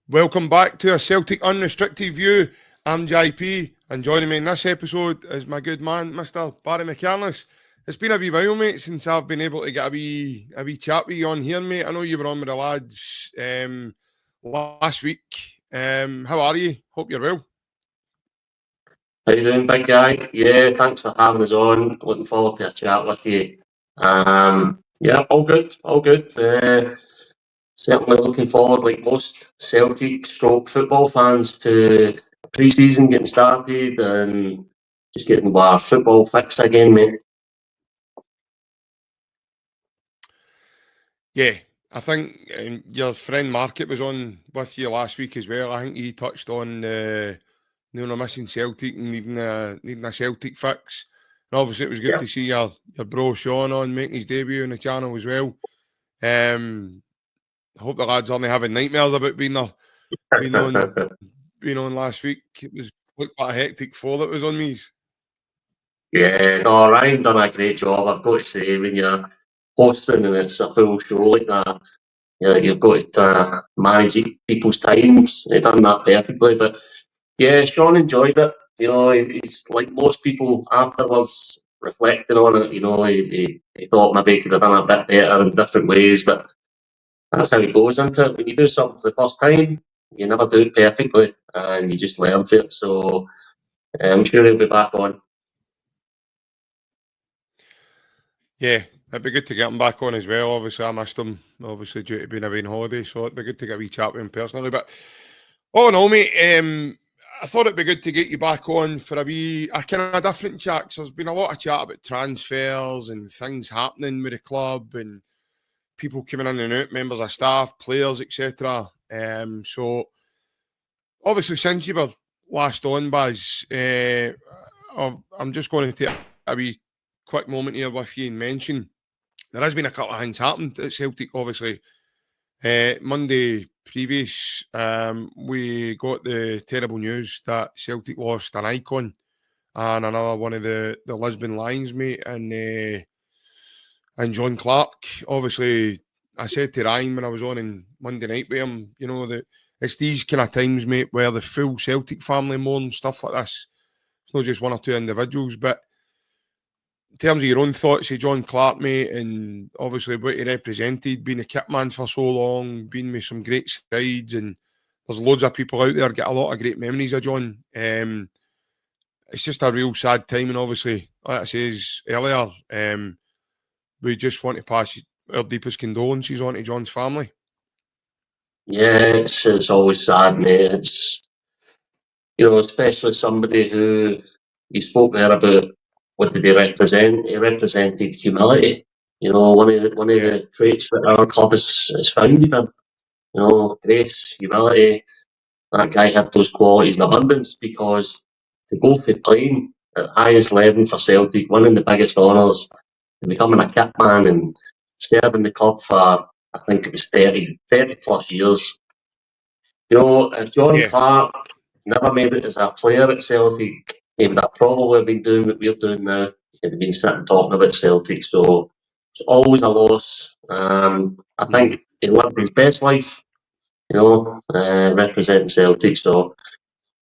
Welcome back to a Celtic Unrestricted View. I'm JP, and joining me in this episode is my good man, Mr. Barry McCandless. It's been a wee while, mate, since I've been able to get a wee chat with you on here, mate. I know you were on with the lads last week. How are you? Hope you're well. How you doing, big guy? Yeah, thanks for having us on. Looking forward to a chat with you. Yeah, all good, all good. Certainly looking forward, like most Celtic stroke football fans, to pre-season getting started and just getting our football fix again, mate. Yeah, I think your friend Market was on with you last week as well. I think he touched on missing Celtic and needing a Celtic fix. And obviously, it was good to see your bro Sean on making his debut on the channel as well. I hope the lads aren't having nightmares about being on last week. It looked like a hectic fall that was on me. Yeah, no, Ryan done a great job. I've got to say, when you're hosting and it's a full show like that, you've got to manage people's times. He done that perfectly. But yeah, Sean enjoyed it. He's like most people afterwards reflecting on it. He thought maybe he could have done a bit better in different ways, but that's how it goes, isn't it? When you do something for the first time, you never do it perfectly, and you just learn from it. So I'm sure he'll be back on. Yeah, it'd be good to get him back on as well. Obviously, I missed him, obviously, due to being away on holiday, so it'd be good to get a wee chat with him personally. But all in all, mate, I thought it'd be good to get you back on for a kind of different chat, because there's been a lot of chat about transfers and things happening with the club and people coming in and out, members of staff, players, etc. So, obviously, since you were last on, Baz, I'm just going to take a wee quick moment here with you and mention there has been a couple of things happened at Celtic. Obviously, Monday previous, we got the terrible news that Celtic lost an icon and another one of the Lisbon Lions, mate, and John Clark. Obviously, I said to Ryan when I was on in Monday night with him, that it's these kind of times, mate, where the full Celtic family mourns stuff like this. It's not just one or two individuals, but in terms of your own thoughts of John Clark, mate, and obviously what he represented, being a kit man for so long, being with some great sides, and there's loads of people out there get a lot of great memories of John. It's just a real sad time, and obviously, like I says earlier, we just want to pass our deepest condolences on to John's family. Yeah, it's always sad, mate. It's, especially somebody who you spoke there about. What did he represent? He represented humility. One of the traits that our club is founded in. Grace, humility. That guy had those qualities in abundance, because to go for playing at highest level for Celtic, winning the biggest honours, and becoming a kit man and serving the club for, I think it was 30 plus years. If John Clark never made it as a player at Celtic, he would have probably been doing what we're doing now. He'd have been sitting talking about Celtic. So it's always a loss. I think he lived his best life, representing Celtic. So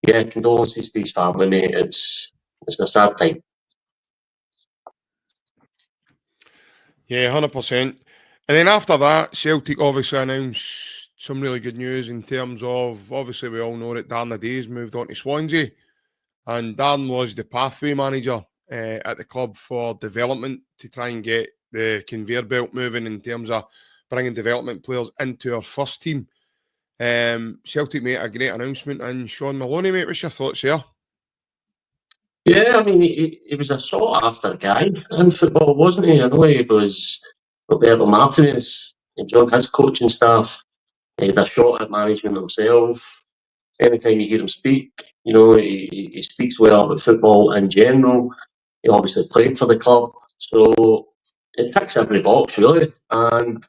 yeah, condolences to his family, mate. It's a sad time. Yeah, 100%. And then after that, Celtic obviously announced some really good news in terms of, obviously we all know that Darren Days moved on to Swansea, and Darren was the pathway manager at the club for development to try and get the conveyor belt moving in terms of bringing development players into our first team. Celtic made a great announcement, and Shaun Maloney, mate, what's your thoughts there? Yeah, I mean, he was a sought-after guy in football, wasn't he? I know he was Roberto Martinez, he joined his coaching staff. He had a shot at management himself. Anytime you hear him speak, he speaks well about football in general. He obviously played for the club, so it ticks every box, really. And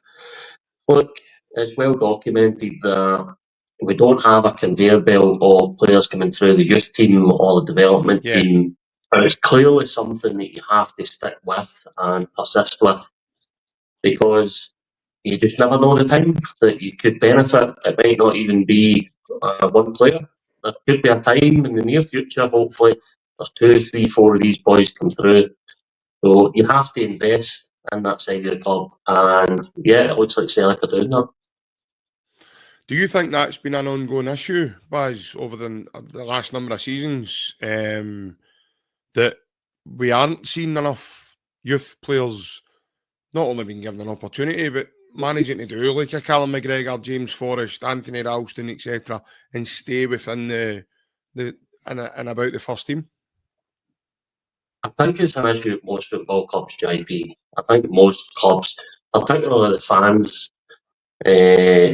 look, it's well documented that we don't have a conveyor belt of players coming through the youth team or the development team. And it's clearly something that you have to stick with and persist with, because you just never know the time that you could benefit. It might not even be one player. There could be a time in the near future, hopefully, there's 2, 3, 4 of these boys come through. So you have to invest in that side of the club. And yeah, it looks like Celtic are doing that. Do you think that's been an ongoing issue, Baz, over the last number of seasons? That we aren't seeing enough youth players not only being given an opportunity, but managing to do like a Callum McGregor, James Forrest, Anthony Ralston, etc., and stay within the and about the first team? I think it's an issue with most football clubs, JP. I think most clubs, particularly the fans,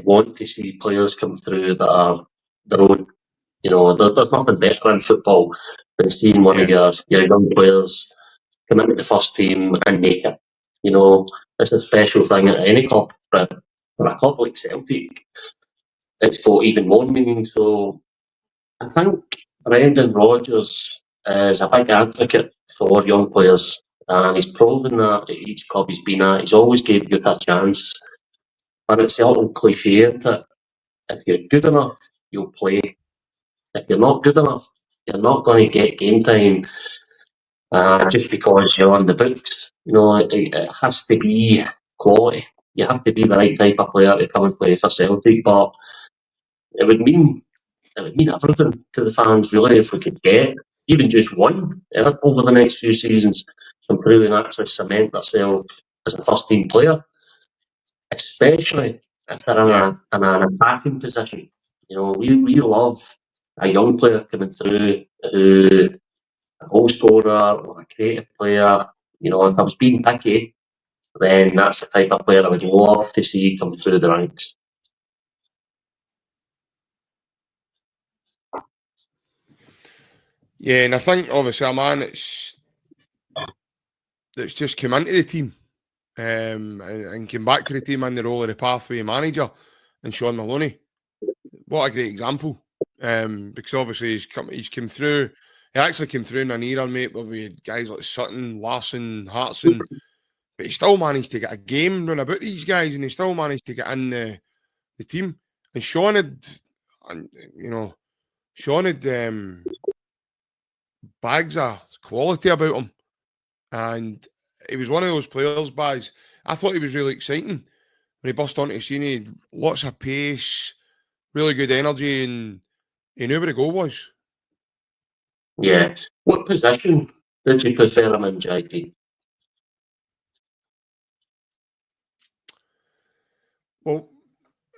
want to see players come through that are their own. You know, there's nothing better in football than seeing one of your young players come into the first team and make it. You know, it's a special thing at any club. But for a club like Celtic, it's got even more meaning. So I think Brendanrodgers is a big advocate for young players, and he's proven that at each club he's been at. He's always gave youth a chance. And it's certain cliche that if you're good enough, you'll play. If you're not good enough, you're not going to get game time just because you're on the books. You know, it has to be quality. You have to be the right type of player to come and play for Celtic. But it would mean everything to the fans, really, if we could get even just one over the next few seasons, and prove and actually cement themselves as a first team player, especially if they're in an attacking position. You know, we love a young player coming through who a goal scorer or a creative player. You know, if I was being picky, then that's the type of player I would love to see come through the ranks. Yeah, and I think obviously a man that's just come into the team and came back to the team in the role of the pathway manager, and Shaun Maloney. What a great example. Because obviously he's come through. He actually came through in an era, mate, where we had guys like Sutton, Larson, Hartson, but he still managed to get a game run about these guys, and he still managed to get in the team. And Shaun had bags of quality about him, and he was one of those players, Baz. I thought he was really exciting when he burst onto the scene. He had lots of pace, really good energy, and he knew where the goal was. Yeah. What position did you prefer him in, JP? Well,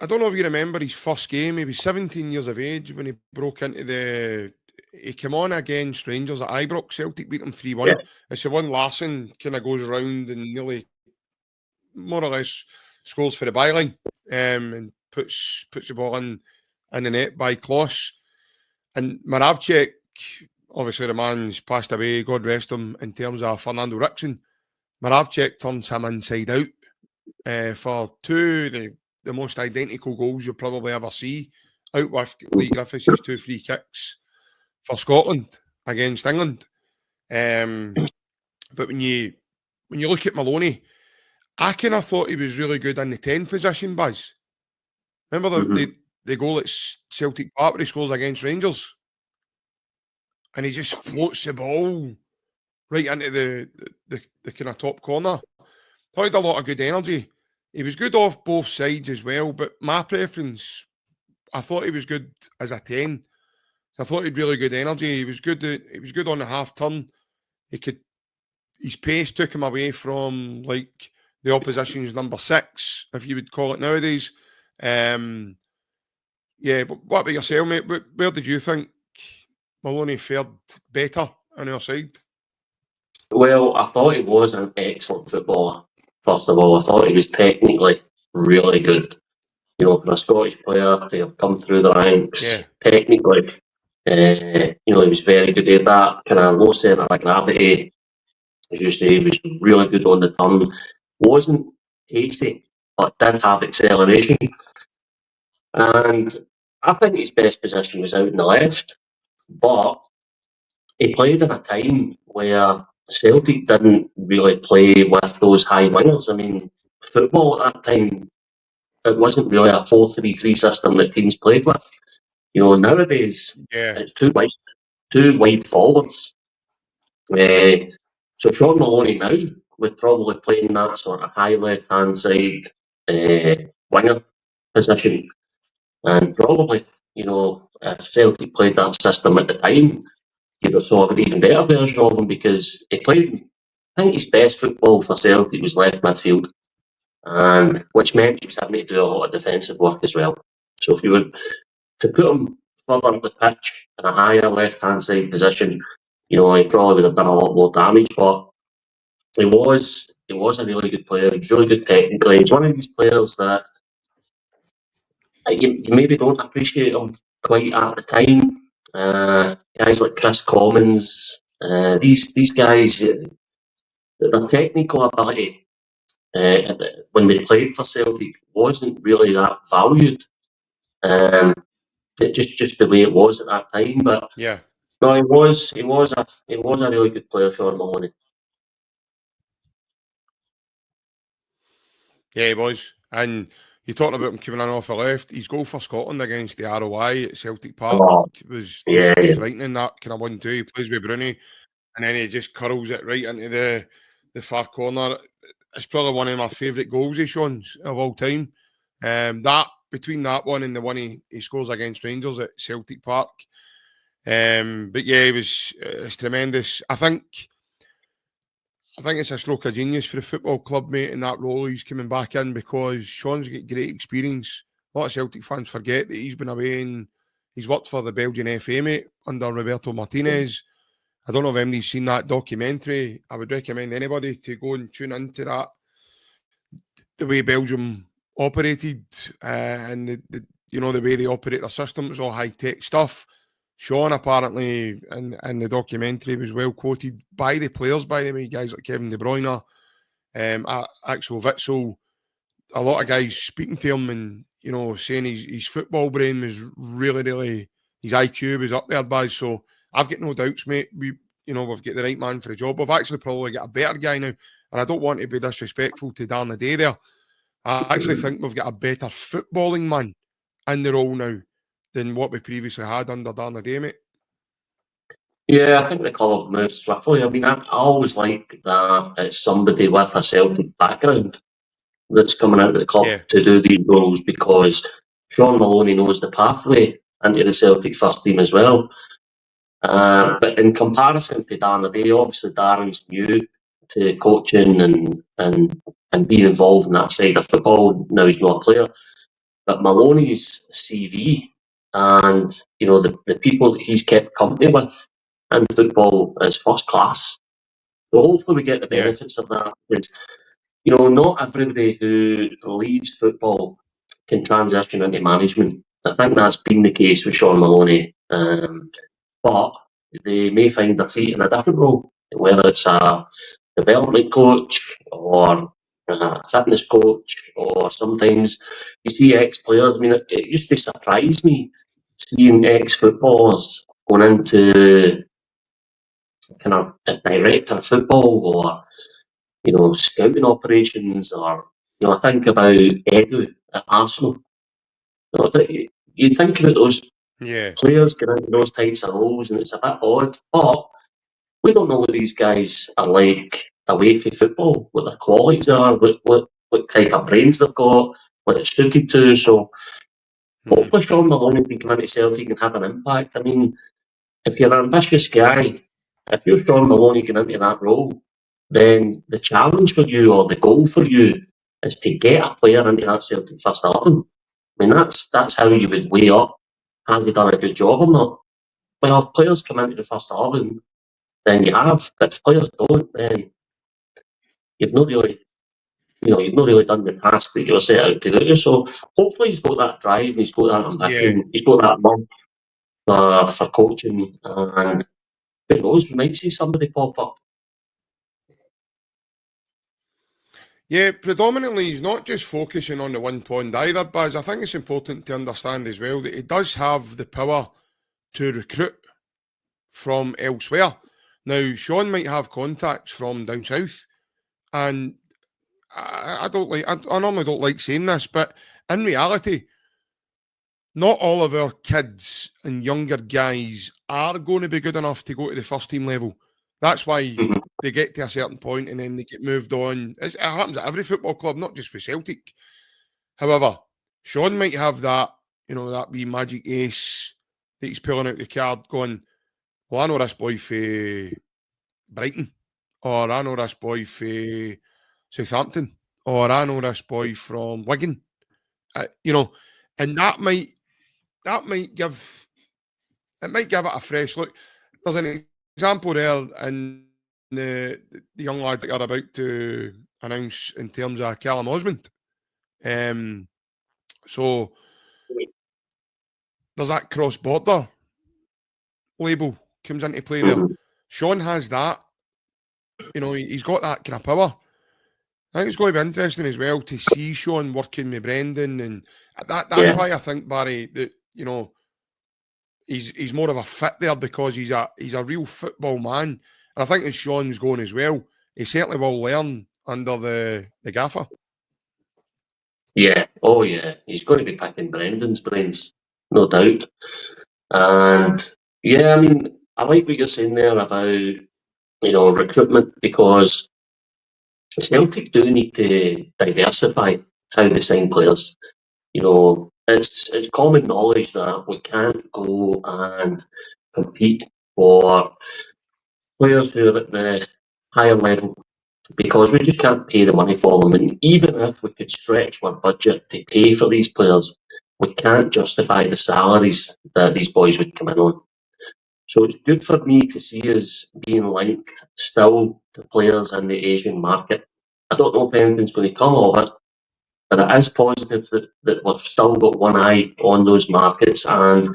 I don't know if you remember his first game. He was 17 years of age when he broke into he came on against Rangers at Ibrox. Celtic beat him 3-1. Yeah. It's the one Larson kind of goes around and nearly, more or less, scores for the byline and puts the ball in the net by Kloss. And Moravcik, obviously the man's passed away, God rest him, in terms of Fernando Rickson. Moravcik turns him inside out for two the most identical goals you'll probably ever see, out with Lee Griffiths' 2 free kicks for Scotland against England. But when you look at Maloney, I kind of thought he was really good in the 10 position, Buzz. Remember the goal at Celtic Park where he scores against Rangers? And he just floats the ball right into the kind of top corner. Thought he had a lot of good energy. He was good off both sides as well, but my preference, I thought he was good as a 10. I thought he had really good energy. He was good on the half turn. His pace took him away from like the opposition's number 6, if you would call it nowadays. Yeah, but what about yourself, mate? Where did you think Maloney fared better on our side? Well, I thought he was an excellent footballer. First of all, I thought he was technically really good. You know, for a Scottish player to have come through the ranks, technically, he was very good at that kind of low centre of gravity. As you say, he was really good on the turn. Wasn't pacey, but did have acceleration. And I think his best position was out in the left, but he played in a time where Celtic didn't really play with those high wingers. I mean, football at that time, it wasn't really a 4-3-3 system that teams played with. Nowadays Yeah. it's two wide forwards. So Sean Maloney now would probably play in that sort of high left-hand side winger position. And probably, if Celtic played that system at the time, you'd have saw an even better version of him because he played, I think his best football for Celtic was left midfield, and which meant he was having to do a lot of defensive work as well. So if you were to put him further up the pitch in a higher left-hand side position, he probably would have done a lot more damage, but he was a really good player. He was really good technically. He's one of these players that you maybe don't appreciate him quite at the time. Guys like Chris Commons, these guys, their technical ability when they played for Celtic wasn't really that valued. Just the way it was at that time, but Yeah. no, he was a really good player, Sean Maloney. Yeah, he was. And you're talking about him coming in off the left. His goal for Scotland against the ROI at Celtic Park was just frightening, that kind of 1-2. He plays with Bruni, and then he just curls it right into the far corner. It's probably one of my favourite goals of Sean's of all time. Between that one and the one he scores against Rangers at Celtic Park. But yeah, it's tremendous. I think it's a stroke of genius for the football club, mate, in that role he's coming back in, because Sean's got great experience. A lot of Celtic fans forget that he's been away and he's worked for the Belgian FA, mate, under Roberto Martinez. I don't know if anybody's seen that documentary. I would recommend anybody to go and tune into that. The way Belgium operated and the way they operate their system, it was all high-tech stuff. Sean apparently in the documentary was well quoted by the players, by the way, guys like Kevin De Bruyne, Axel Witsel, a lot of guys speaking to him and, saying his football brain was really, really, his IQ was up there, Baz. So I've got no doubts, mate. We've got the right man for the job. We've actually probably got a better guy now, and I don't want to be disrespectful to Darren Day there. I actually think we've got a better footballing man in the role now than what we previously had under Darren Day, mate. Yeah, I think the club have moved swiftly. I mean, I always like that it's somebody with a Celtic background that's coming out of the club to do these roles, because Sean Maloney knows the pathway into the Celtic first team as well. But in comparison to Darren Day, obviously Darren's new to coaching and being involved in that side of football. Now he's not a player. But Maloney's CV and the people that he's kept company with in football is first class. So hopefully we get the benefits of that. And, not everybody who leaves football can transition into management. I think that's been the case with Sean Maloney. But they may find their feet in a different role, whether it's a development coach or a fitness coach, or sometimes you see ex-players. I mean, it used to surprise me seeing ex-footballers going into kind of a director of football, or scouting operations, or I think about Edu at Arsenal. You think about those players getting into those types of roles, and it's a bit odd, but we don't know what these guys are like away from football, what their qualities are, what type of brains they've got, what it's suited to. So hopefully Sean Maloney can come into Celtic and have an impact. I mean, if you're an ambitious guy, if you're Sean Maloney getting into that role, then the challenge for you, or the goal for you, is to get a player into that Celtic first 11. I mean, that's how you would weigh up, has he done a good job or not? Well, if players come into the first 11, then you have. But if players don't, then you've not really done the task that you were set out to do. So hopefully he's got that drive, he's got that ambition, he's got that love for coaching, and who knows, we might see somebody pop up. Yeah, predominantly he's not just focusing on the one pond either, Baz. I think it's important to understand as well that he does have the power to recruit from elsewhere. Now, Sean might have contacts from down south, and I normally don't like saying this, but in reality, not all of our kids and younger guys are going to be good enough to go to the first team level. That's why they get to a certain point and then they get moved on. It happens at every football club, not just for Celtic. However, Sean might have that, that wee magic ace that he's pulling out the card going, well, I know this boy for Brighton, or I know this boy for Southampton, or I know this boy from Wigan. And that might give it a fresh look. There's an example there in the young lad that are about to announce in terms of Callum Osmond. So there's that cross-border label comes into play there. Sean has that. He's got that kind of power. I think it's going to be interesting as well to see Sean working with Brendan, and that's why I think, Barry, that he's more of a fit there, because he's a real football man. And I think as Sean's going as well, he certainly will learn under the gaffer. Yeah, oh yeah, he's going to be picking Brendan's brains, no doubt. And yeah, I mean, I like what you're saying there about recruitment, because Celtic do need to diversify how they sign players. It's common knowledge that we can't go and compete for players who are at the higher level, because we just can't pay the money for them. And even if we could stretch our budget to pay for these players, we can't justify the salaries that these boys would come in on. So it's good for me to see us being linked still to players in the Asian market. I don't know if anything's going to come of it, but it is positive that we've still got one eye on those markets. And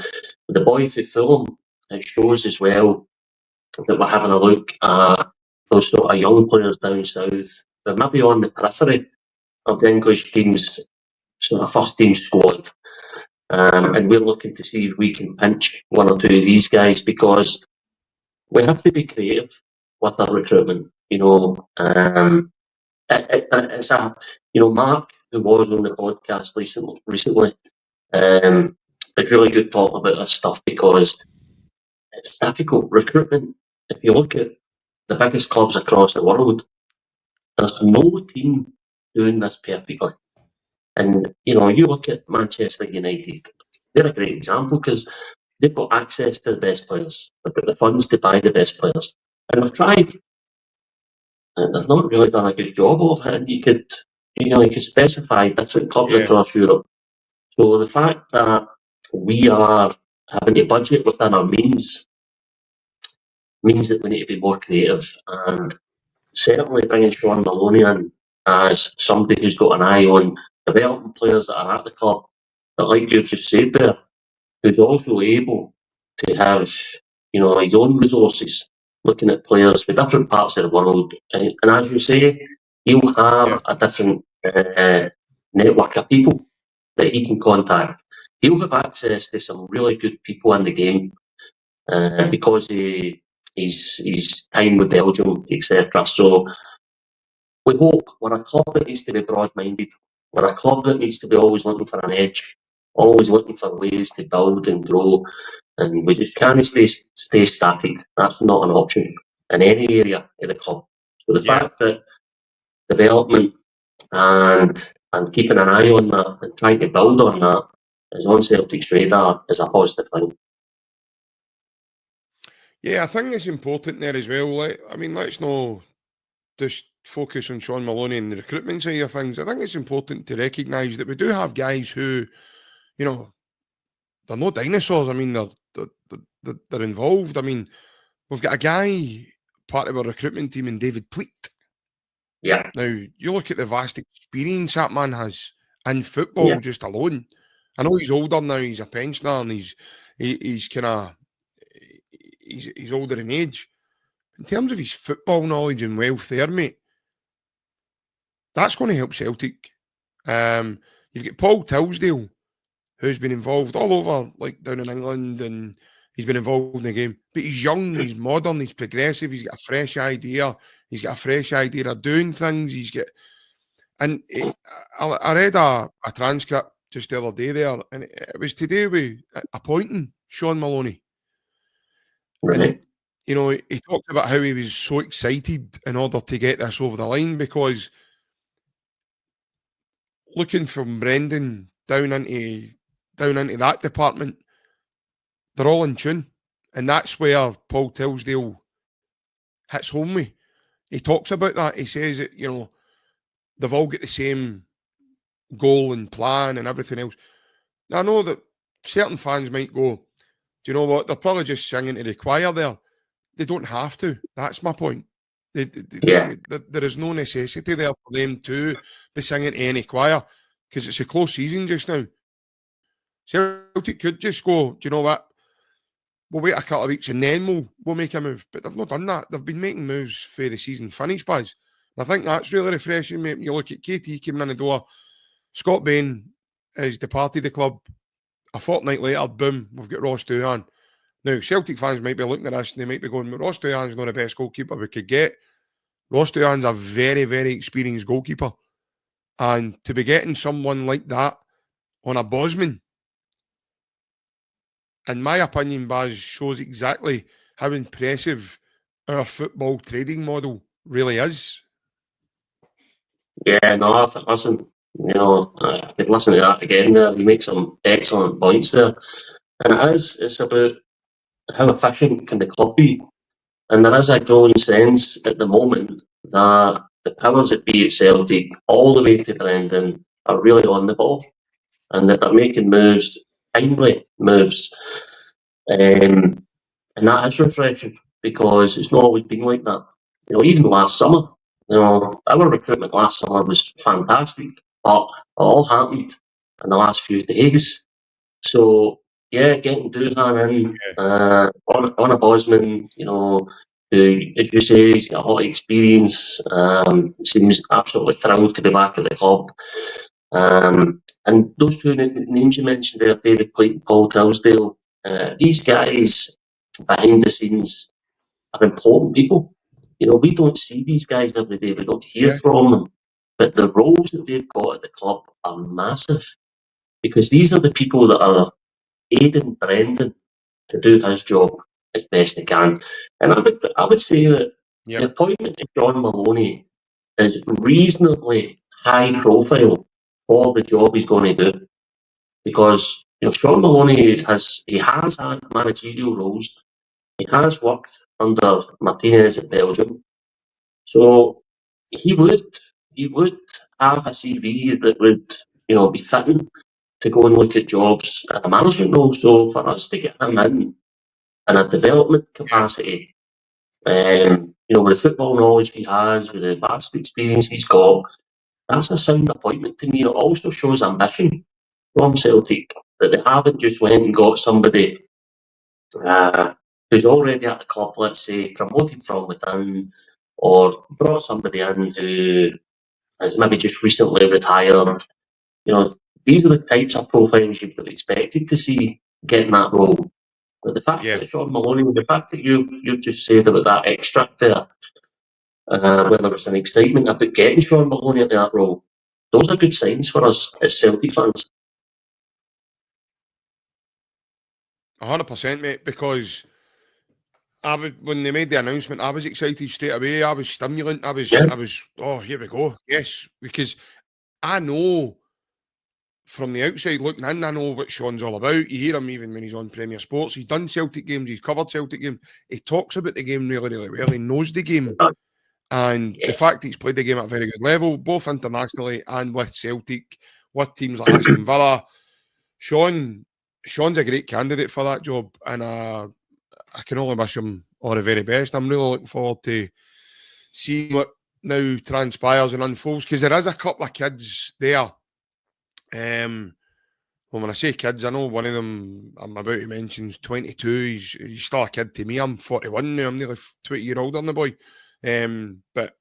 the boy for Fulham, it shows as well that we're having a look at those sort of young players down south. They're maybe on the periphery of the English team's sort of first team squad. And we're looking to see if we can pinch one or two of these guys, because we have to be creative with our recruitment. It's Mark, who was on the podcast recently, it's really good talking about this stuff, because it's difficult. Recruitment, if you look at the biggest clubs across the world, there's no team doing this perfectly. And, you look at Manchester United, they're a great example, because they've got access to the best players. They've got the funds to buy the best players. And they've tried. And they've not really done a good job of it. And you could specify different clubs across Europe. So the fact that we are having to budget within our means that we need to be more creative. And certainly bringing Shaun Maloney in as somebody who's got an eye on developing players that are at the club, that, like you've just said there, who's also able to have, his own resources, looking at players for different parts of the world. And as you say, he'll have a different network of people that he can contact. He'll have access to some really good people in the game, because his time with Belgium, etc. So we hope we're a club that needs to be broad-minded. We're a club that needs to be always looking for an edge, always looking for ways to build and grow, and we just can't stay static. That's not an option in any area of the club. So the fact that development and keeping an eye on that and trying to build on that is on Celtic's radar is a positive thing. Yeah, I think it's important there as well. Let's not just focus on Shaun Maloney and the recruitment side of things. I think it's important to recognise that we do have guys who, they're no dinosaurs. They're involved. We've got a guy, part of our recruitment team, in David Pleat. Yeah. Now, you look at the vast experience that man has in football just alone. I know he's older now, he's a pensioner, and he's older in age. In terms of his football knowledge and wealth there, mate, that's going to help Celtic. You've got Paul Tilsdale, who's been involved all over, like down in England, and he's been involved in the game. But he's young, he's modern, he's progressive, he's got a fresh idea. He's got a fresh idea of doing things. I read a transcript just the other day there, and it was to do with appointing Shaun Maloney. Right. And, you know, he talked about how he was so excited in order to get this over the line, because looking from Brendan down into that department, they're all in tune. And that's where Paul Tillsdale hits home with. He talks about that. He says that, you know, they've all got the same goal and plan and everything else. Now, I know that certain fans might go, do you know what? They're probably just singing to the choir there. They don't have to. That's my point. There is no necessity there for them to be singing to any choir, because it's a close season just now. Celtic could just go, do you know what? We'll wait a couple of weeks and then we'll make a move. But they've not done that. They've been making moves for the season finish, Baz. And I think that's really refreshing, mate. You look at KT coming in the door, Scott Bain has departed the club. A fortnight later, boom, we've got Ross Doohan. Now, Celtic fans might be looking at this and they might be going, Ross Doohan's not the best goalkeeper we could get. Ross Doohan's a very, very experienced goalkeeper. And to be getting someone like that on a Bosman, in my opinion, Baz, shows exactly how impressive our football trading model really is. Yeah, no, listen, you know, I could listen to that again there. You make some excellent points there. And it's about how efficient can the club be? And there is a growing sense at the moment that the powers that be at Celtic, all the way to Brendan, are really on the ball, and that they're making moves, timely moves. And that is refreshing, because it's not always been like that. You know, even last summer, you know, our recruitment last summer was fantastic, but it all happened in the last few days. So yeah, getting Doohan in on a Bosman, you know, who, as you say, he's got a lot of experience. Seems absolutely thrilled to be back at the club. And those two names you mentioned there, David Clayton, Paul Tillsdale, these guys behind the scenes are important people. You know, we don't see these guys every day. We don't hear from them. But the roles that they've got at the club are massive, because these are the people that are aiding Brendan to do his job as best they can. And I would say that the appointment of John Maloney is reasonably high profile for the job he's going to do, because you know Shaun Maloney has had managerial roles. He has worked under Martinez at Belgium, so he would have a CV that would, you know, be fitting to go and look at jobs at a management role. So for us to get him in a development capacity, you know, with the football knowledge he has, with the vast experience he's got, that's a sound appointment to me. It also shows ambition from Celtic, that they haven't just went and got somebody who's already at the club, let's say, promoted from within, or brought somebody in who has maybe just recently retired. You know, these are the types of profiles you would have expected to see getting that role. But the fact that Shaun Maloney, the fact that you've just said about that extract there, where there was an excitement about getting Shaun Maloney into that role, those are good signs for us as Celtic fans. 100%, mate, because when they made the announcement, I was excited straight away. I was stimulant. I was, oh, here we go. Yes, because I know from the outside looking in, I know what Shaun's all about. You hear him even when he's on Premier Sports. He's done Celtic games. He's covered Celtic games. He talks about the game really, really well. He knows the game. And the fact he's played the game at a very good level, both internationally and with Celtic, with teams like Aston Villa, Shaun's a great candidate for that job. And I can only wish him all the very best. I'm really looking forward to seeing what now transpires and unfolds, because there is a couple of kids there. Well, when I say kids, I know one of them I'm about to mention is 22. He's still a kid to me. I'm 41 now. I'm nearly 20 years older than the boy. But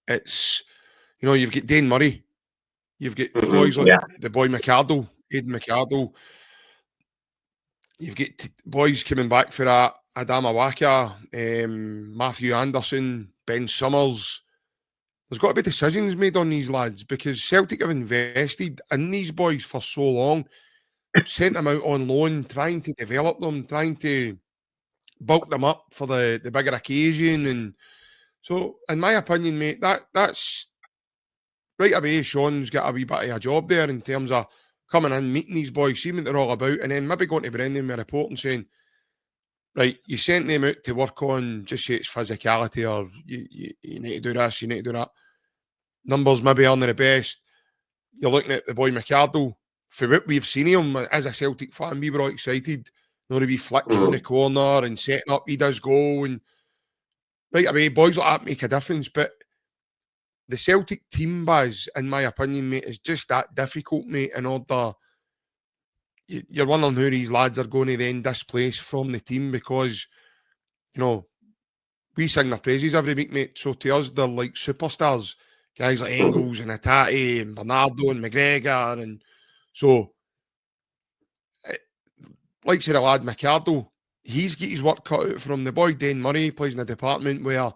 it's, you know, you've got Dane Murray. You've got boys like the boy McArdle, Aidan McArdle. You've got boys coming back for that, Adama Waka, Matthew Anderson, Ben Summers. there's got to be decisions made on these lads, because Celtic have invested in these boys for so long, sent them out on loan, trying to develop them, trying to bulk them up for the bigger occasion. And so, in my opinion, mate, that's right away. Sean's got a wee bit of a job there in terms of coming in, meeting these boys, seeing what they're all about, and then maybe going to Brendan with a report and saying, right, you sent them out to work on, just say it's physicality, or you need to do this, you need to do that. Numbers maybe aren't the best. You're looking at the boy McArdle. For what we've seen him, as a Celtic fan, we were all excited. You know, to be flicked through the corner and setting up, he does goal. And right away, boys like that make a difference. But the Celtic team, Baz, in my opinion, mate, is just that difficult, mate, in order... You're wondering who these lads are going to then displace from the team, because, you know, we sing their praises every week, mate. So to us, they're like superstars. Guys like Engels and Atati and Bernardo and McGregor. And so, like say the lad McArdle, he's got his work cut out from the boy. Dane Murray plays in a department where,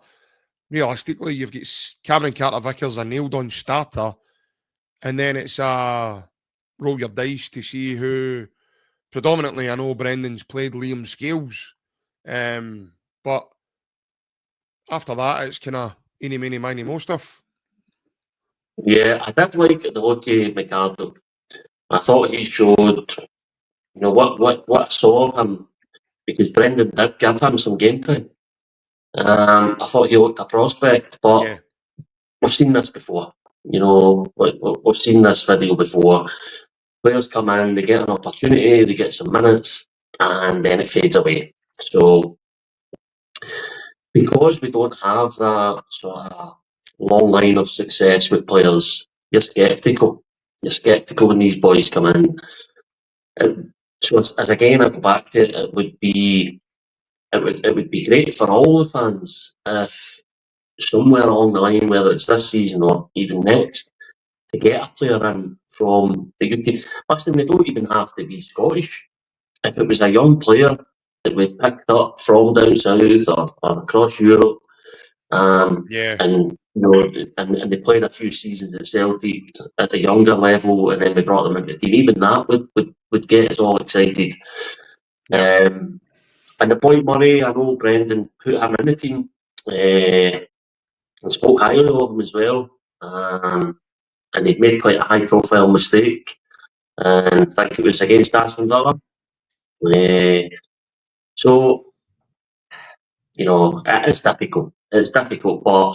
realistically, you've got Cameron Carter-Vickers, a nailed-on starter, and then it's roll your dice to see who. Predominantly, I know Brendan's played Liam Scales, but after that, it's kind of eeny, meeny, miny, mo stuff. Yeah, I did like the look of McArdle. I thought he showed, you know, what I saw of him, because Brendan did give him some game time. I thought he looked a prospect, but we've seen this before. You know, we've seen this video before. Players come in, they get an opportunity, they get some minutes, and then it fades away. So, because we don't have that sort of long line of success with players, you're sceptical. You're sceptical when these boys come in. So, as again, I go back to it, it would be great for all the fans if somewhere along the line, whether it's this season or even next, to get a player in from the youth team. Listen, they don't even have to be Scottish. If it was a young player that we picked up from down south or across Europe, and you know, and they played a few seasons at Celtic at a younger level, and then we brought them into the team, even that would get us all excited. And the boy Murray, I know Brendan put him in the team and spoke highly of him as well. And he'd made quite a high-profile mistake, and I think it was against Aston Villa. So, you know, it's difficult. It's difficult, but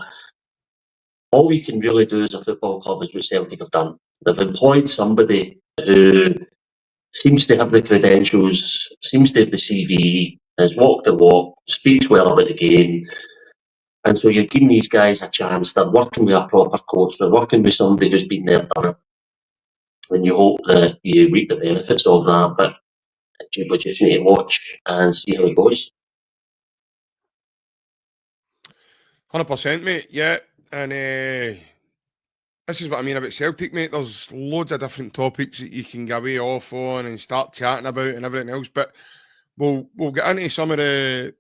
all we can really do as a football club is what Celtic have done. They've employed somebody who seems to have the credentials, seems to have the CV, has walked the walk, speaks well about the game. And so you're giving these guys a chance. They're working with a proper coach. They're working with somebody who's been there, done it. And you hope that you reap the benefits of that. But we just need to watch and see how it goes. 100%, mate. Yeah. And this is what I mean about Celtic, mate. There's loads of different topics that you can go away off on and start chatting about and everything else. But we'll get into some of the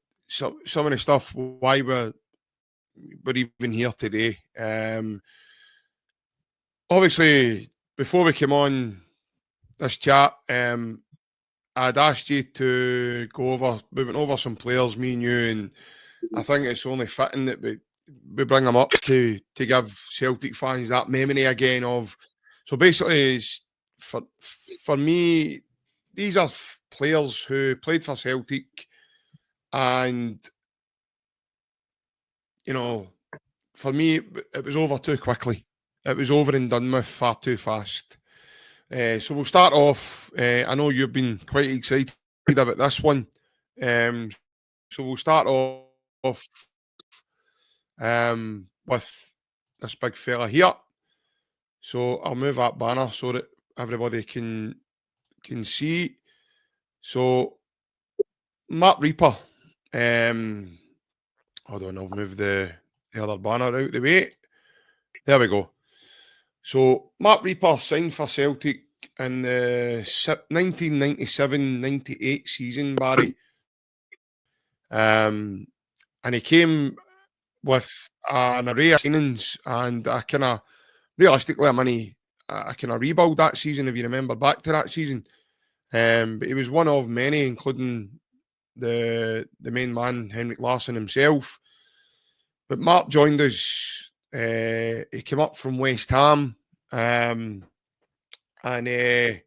stuff why we're even here today. Obviously, before we came on this chat, I'd asked you to we went over some players, me and you, and I think it's only fitting that we bring them up to give Celtic fans that memory again of. So basically, for me, these are players who played for Celtic, and you know, for me, it was over too quickly. It was over and done with far too fast. So we'll start off. I know you've been quite excited about this one. So we'll start off with this big fella here. So I'll move that banner so that everybody can see. So Matt Reaper. Hold on, I'll move the other banner out the way. There we go. So Matt Reaper signed for Celtic in the 1997-98 season, Barry. And he came with an array of signings, and I kind of realistically, I kind of rebuild that season. If you remember back to that season, but he was one of many, including the main man Henrik Larsson himself. But Mark joined us. He came up from West Ham, and he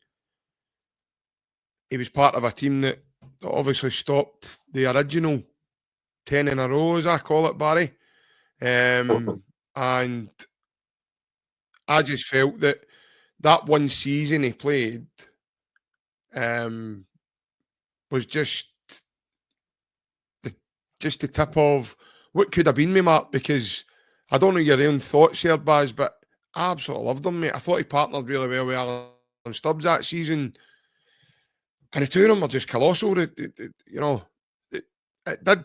was part of a team that obviously stopped the original 10 in a row, as I call it, Barry. And I just felt that one season he played was just the tip of what could have been me, Mark, because I don't know your own thoughts here, Baz, but I absolutely loved him, mate. I thought he partnered really well with Alan Stubbs that season. And the two of them were just colossal. It did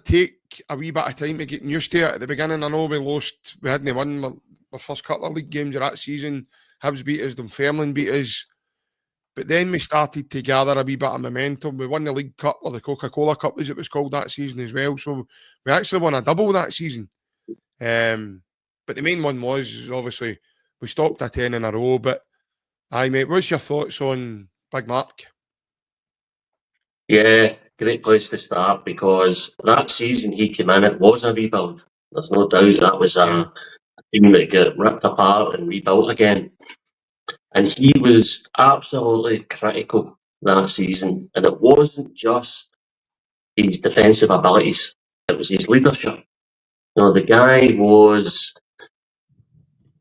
take a wee bit of time to get used to it at the beginning. I know we hadn't won our first couple of league games of that season. Hibs beat us, Dunfermline beat us. But then we started to gather a wee bit of momentum. We won the League Cup, or the Coca-Cola Cup as it was called that season as well. So we actually won a double that season. But the main one was, obviously, we stopped a 10 in a row. But, aye, mate, what's your thoughts on Big Mark? Yeah, great place to start, because that season he came in, it was a rebuild. There's no doubt that was a team that got ripped apart and rebuilt again. And he was absolutely critical that season. And it wasn't just his defensive abilities, it was his leadership. The guy was,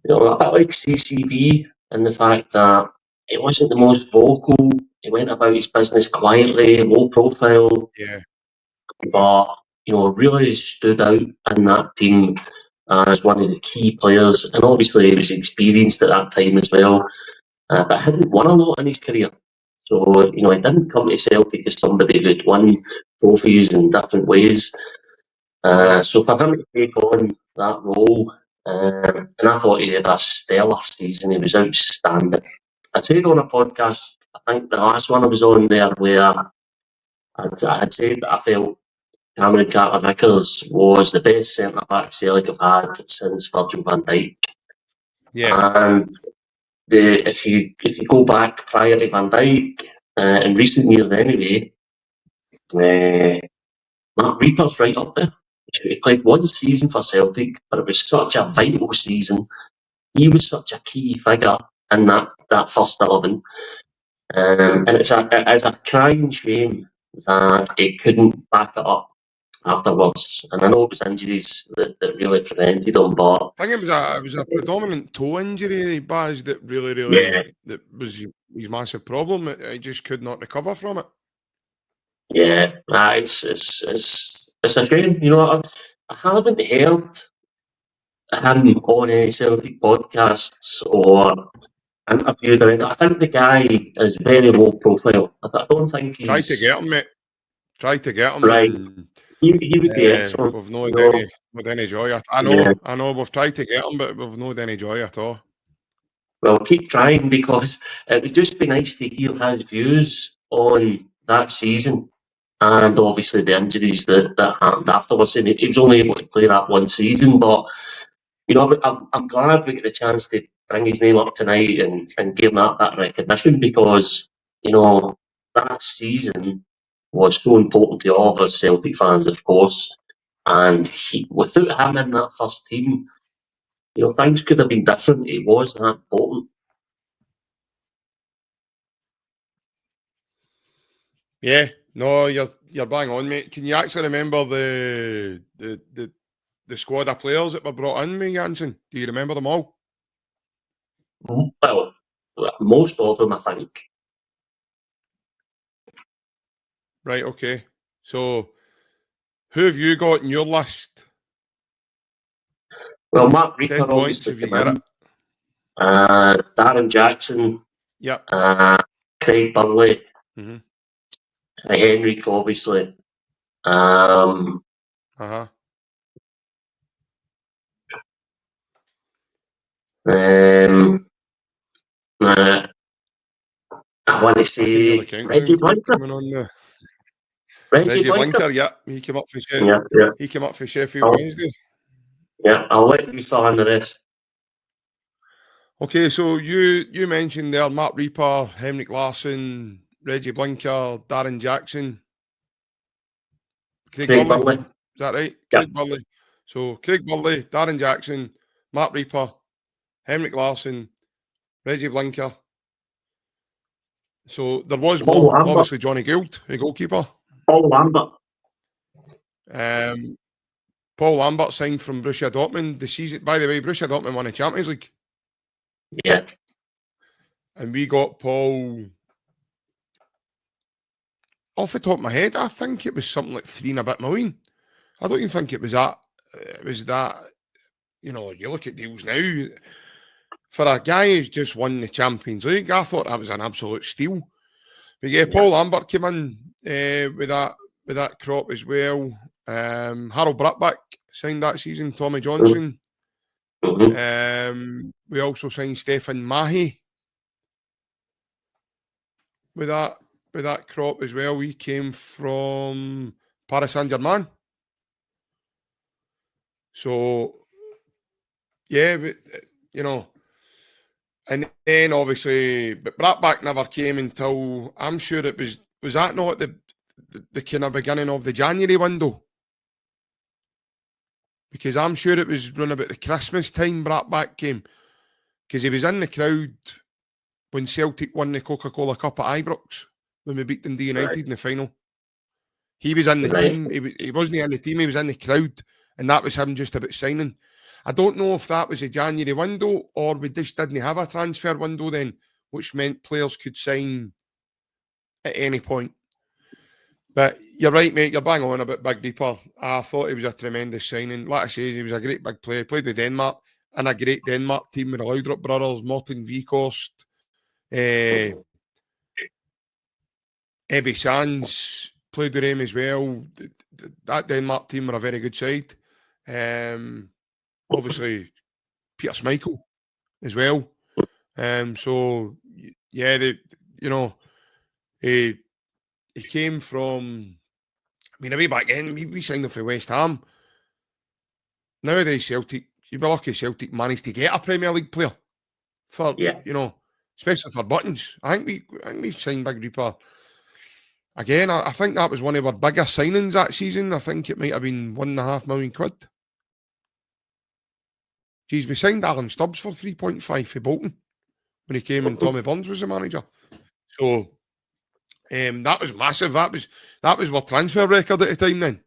a bit like CCB in the fact that he wasn't the most vocal. He went about his business quietly, low profile. Yeah. But, really stood out in that team as one of the key players. And obviously he was experienced at that time as well. But hadn't won a lot in his career. So, he didn't come to Celtic as somebody who'd won trophies in different ways. So for him to take on that role, and I thought he had a stellar season. He was outstanding. I said on a podcast, I think the last one I was on there, where I had said that I felt Cameron Carter-Vickers was the best centre-back Celtic have had since Virgil van Dijk. Yeah. And if you go back prior to Van Dijk, in recent years anyway, Mark Reaper's right up there. He played one season for Celtic, but it was such a vital season. He was such a key figure in that first 11. And it's a crying shame that it couldn't back it up afterwards. And I know it was injuries that really prevented him, but I think it was a predominant toe injury, Baz, that really that was his massive problem. He just could not recover from it. Yeah, it's a shame. I haven't heard him on any Celtic podcasts or interviewed or anything. I think the guy is very low profile. I don't think he's... Try to get him, mate. Try to get him. Right. He would be excellent. We've not had any joy. I know. We've tried to get him, but we've not had any joy at all. Well, keep trying, because it would just be nice to hear his views on that season, and obviously the injuries that happened afterwards. And he was only able to play that one season, but I'm glad we get the chance to bring his name up tonight and give him that bit of recognition, because that season was so important to all of us Celtic fans, of course. And without him in that first team, things could have been different. It was that important. Yeah, no, you're bang on, mate. Can you actually remember the squad of players that were brought in, mate, Jansen? Do you remember them all? Well, most of them, I think. Right, okay. So, who have you got in your list? Well, Mark Reaper, 10 points if you get it. Darren Jackson. Yep. Craig Burley. Mm-hmm. Henrik, obviously. Uh-huh. I want to say Reggie Blinker. Reggie Blinker, yeah. He came up for Sheffield. Yeah. He came up for Sheffield Wednesday. Yeah, I'll let you fill in the rest. Okay, so you mentioned there Matt Reaper, Henrik Larsson, Reggie Blinker, Darren Jackson, Craig Craig Burley. Burley. Is that right? Yeah. Craig Burley. So Craig Burley, Darren Jackson, Matt Reaper, Henrik Larsson, Reggie Blinker. So there was Paul more. Lambert. Obviously, Johnny Gould, the goalkeeper. Paul Lambert. Paul Lambert signed from Borussia Dortmund the season. By the way, Borussia Dortmund won the Champions League. Yeah. And we got Paul, off the top of my head, I think it was something like 3 and a bit million. I don't even think it was that. It was that, you look at deals now. For a guy who's just won the Champions League, I thought that was an absolute steal. But yeah, Paul Lambert came in with that crop as well. Harold Brattbach signed that season. Tommy Johnson. We also signed Stefan Mahi with that crop as well. He came from Paris Saint-Germain. So yeah, but and then obviously, but Brattbach never came until, I'm sure it was that not the kind of beginning of the January window? Because I'm sure it was run about the Christmas time Brattbach came, because he was in the crowd when Celtic won the Coca-Cola Cup at Ibrox, when we beat Dundee United in the final. He was in the team. He wasn't in the team, he was in the crowd, and that was him just about signing. I don't know if that was a January window or we just didn't have a transfer window then, which meant players could sign at any point. But you're right, mate. You're bang on about Big Reaper. I thought he was a tremendous signing. Like I say, he was a great big player. Played with Denmark and a great Denmark team with the Laudrup brothers, Morten Vikost, Ebbe Sands played with him as well. That Denmark team were a very good side. Obviously, Peter Schmeichel as well. So yeah, he came from. I mean, way back then, we signed him for West Ham. Nowadays, Celtic, you'd be lucky Celtic managed to get a Premier League player for especially for buttons. I think we signed Big Reaper. Again, I think that was one of our bigger signings that season. I think it might have been £1.5 million. Geez, we signed Alan Stubbs for 3.5 for Bolton when he came and Tommy Burns was the manager. So that was massive. That was our transfer record at the time then.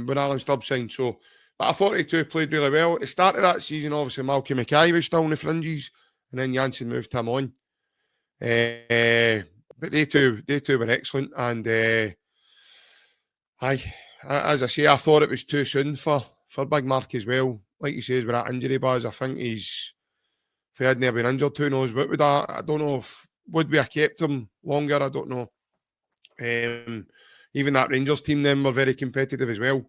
When Alan Stubbs signed. So, but I thought they two played really well. At the start of that season, obviously Malky Mackay was still on the fringes, and then Janssen moved him on. But they two were excellent, and as I say, I thought it was too soon for Big Mark as well. Like he says, with that injury buzz, I think if he hadn't been injured, who knows what would that? I don't know if would we have kept him longer. I don't know. Even that Rangers team then were very competitive as well.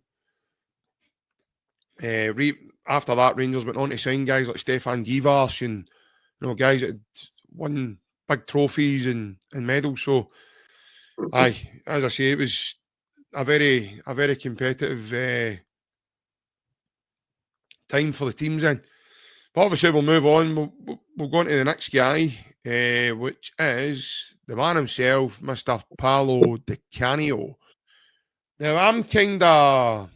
After that, Rangers went on to sign guys like Stefan Givars and guys that had won big trophies and medals. So, as I say, it was a very competitive time for the teams then. But obviously, we'll move on. We'll go on to the next guy, which is the man himself, Mr. Paolo Di Canio. Now, I'm kind of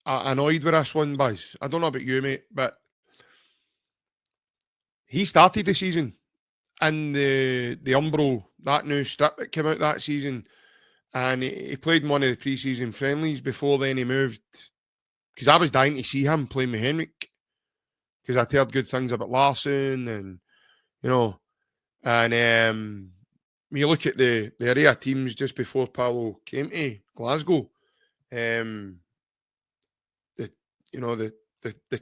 annoyed with this one, Buzz. I don't know about you, mate, but he started the season in the Umbro, that new strip that came out that season, and he played in one of the pre-season friendlies. Before then he moved, because I was dying to see him playing with Henrik, because I'd heard good things about Larsson, and when you look at the area teams just before Paolo came to Glasgow, the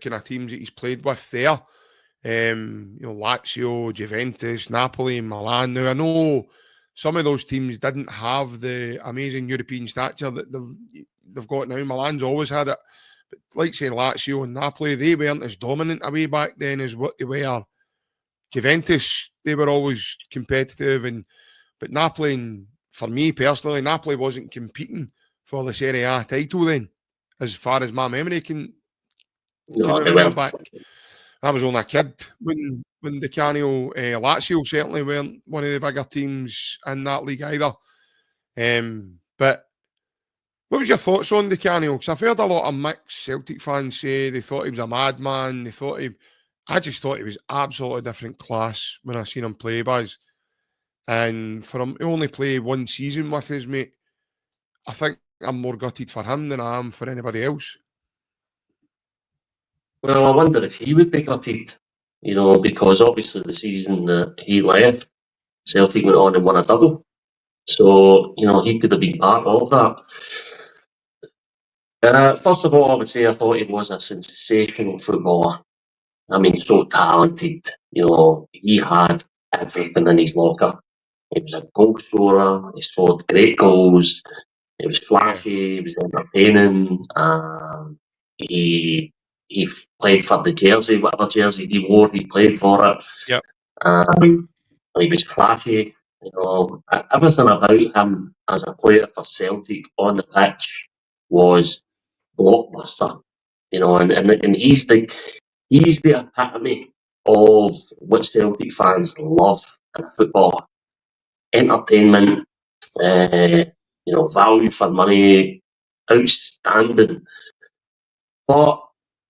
kind of teams that he's played with there, Lazio, Juventus, Napoli, Milan. Now I know some of those teams didn't have the amazing European stature that they've got now. Milan's always had it, but like saying Lazio and Napoli, they weren't as dominant away back then as what they were Juventus, they were always competitive, but Napoli, for me personally, Napoli wasn't competing for the Serie A title then, as far as my memory can No, they remember weren't. back. I was only a kid when Di Canio, Lazio certainly weren't one of the bigger teams in that league either. But what was your thoughts on Di Canio? Because I've heard a lot of mixed Celtic fans say they thought he was a madman. I just thought he was absolutely different class when I seen him play, Baz. And for him to only play one season with us, mate, I think I'm more gutted for him than I am for anybody else. Well, I wonder if he would be gutted, because obviously the season that he left, Celtic went on and won a double. So, he could have been part of that. First of all, I would say I thought he was a sensational footballer. I mean, so talented. He had everything in his locker. He was a goal scorer. He scored great goals. He was flashy. He was entertaining. He played for the jersey, whatever jersey he wore. He played for it. Yep. He was flashy. Everything about him as a player for Celtic on the pitch was blockbuster. And he's the epitome of what Celtic fans love in football: entertainment, value for money, outstanding. But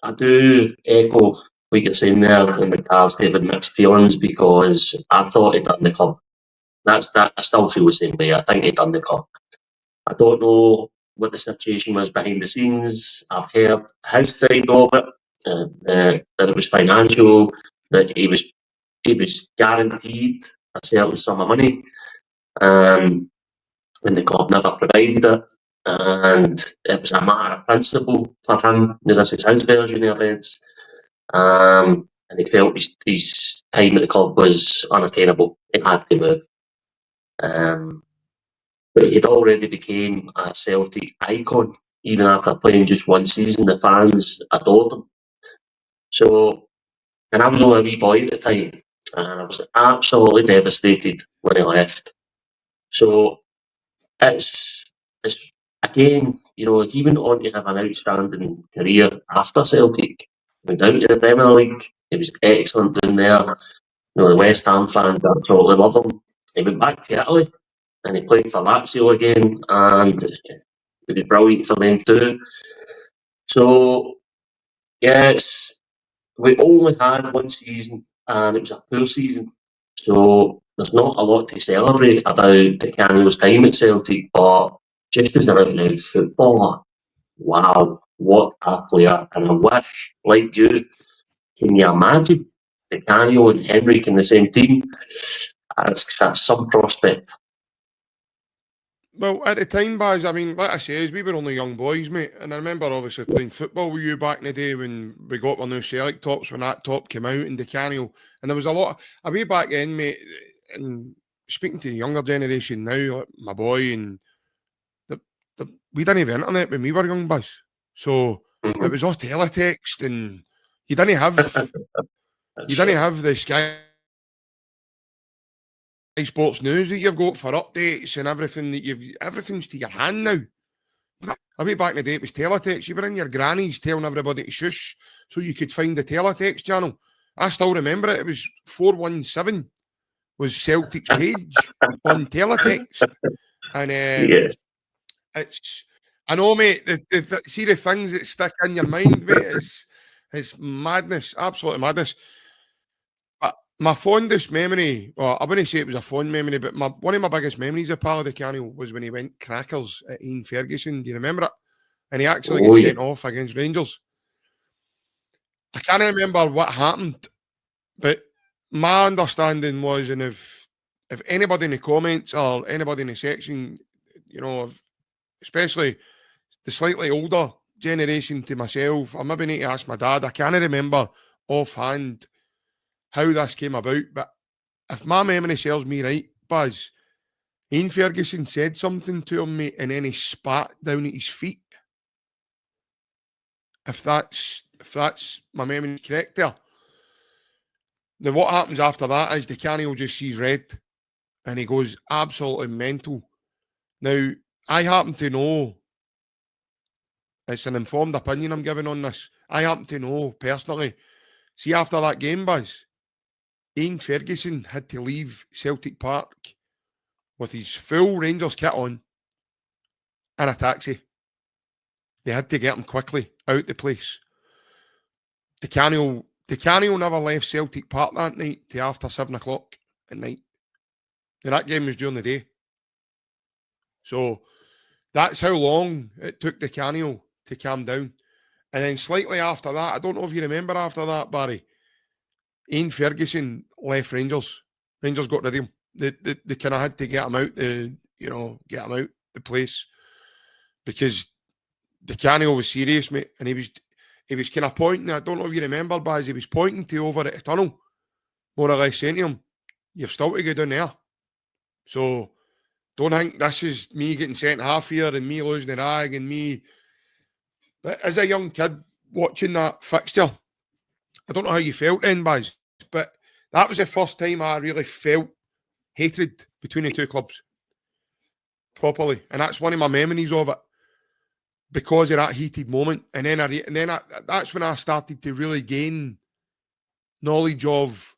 I do echo what you're saying there in regards to having mixed feelings, because I thought he'd done the club. That's that. I still feel the same way. I think he'd done the club. I don't know what the situation was behind the scenes. I've heard his side of it, that it was financial, that he was guaranteed a certain sum of money, and the club never provided it. And it was a matter of principle for him. This is his version of events. And he felt his time at the club was unattainable. He had to move. But he'd already became a Celtic icon. Even after playing just one season, the fans adored him. So, and I was only a wee boy at the time, and I was absolutely devastated when he left. So, it's again, he went on to have an outstanding career after Celtic. He went down to the Premier League. He was excellent down there. The West Ham fans absolutely love him. He went back to Italy, and he played for Lazio again, and it was brilliant for them too. So, yeah, we only had one season, and it was a poor season. So there's not a lot to celebrate about Di Canio's time at Celtic, but just as an out-and-out footballer, wow, what a player. And I wish, like you, can you imagine Di Canio and Henrik in the same team? That's some prospect. Well, at the time, Baz, I mean, like I say, we were only young boys, mate. And I remember obviously playing football with you back in the day when we got our new Celtic tops, when that top came out in Di Canio. And there was a lot of, way back then, mate, and speaking to the younger generation now, like my boy, and we didn't have internet when we were young, Buzz. So it was all teletext, and you didn't have the Sky Sports News that you've got for updates and everything everything's to your hand now. A way back in the day, it was teletext. You were in your grannies telling everybody to shush so you could find the teletext channel. I still remember it. It was 417 was Celtic's page on teletext. And yes. I know, mate, see the things that stick in your mind, mate, it's madness, absolute madness. My fondest memory, well, I wouldn't say it was a fond memory, but one of my biggest memories of Paolo Di Canio was when he went crackers at Ian Ferguson. Do you remember it? And he actually got sent off against Rangers. I can't remember what happened, but my understanding was, and if anybody in the comments or anybody in the section, especially the slightly older generation to myself, I maybe need to ask my dad. I can't remember offhand how this came about, but if my memory serves me right, Buzz, Ian Ferguson said something to him, mate, and then he spat down at his feet. If that's my memory correct there. Now, what happens after that is the Canio just sees red and he goes absolutely mental. Now, I happen to know, it's an informed opinion I'm giving on this. I happen to know personally, see, after that game, Buzz, Ian Ferguson had to leave Celtic Park with his full Rangers kit on in a taxi. They had to get him quickly out the place. The Canio never left Celtic Park that night till after 7 o'clock at night. And that game was during the day. So that's how long it took the Canio to calm down. And then slightly after that, I don't know if you remember after that, Barry, Ian Ferguson left Rangers. Rangers got rid of him. They kind of had to get him out get him out the place because the Canio was serious, mate. And he was kind of pointing, I don't know if you remember, Baz, he was pointing to over at the tunnel, more or less saying to him, you've still to go down there. So don't think this is me getting sent half here and me losing the rag and me. But as a young kid watching that fixture, I don't know how you felt then, Baz, but that was the first time I really felt hatred between the two clubs properly. And that's one of my memories of it because of that heated moment. And then that's when I started to really gain knowledge of,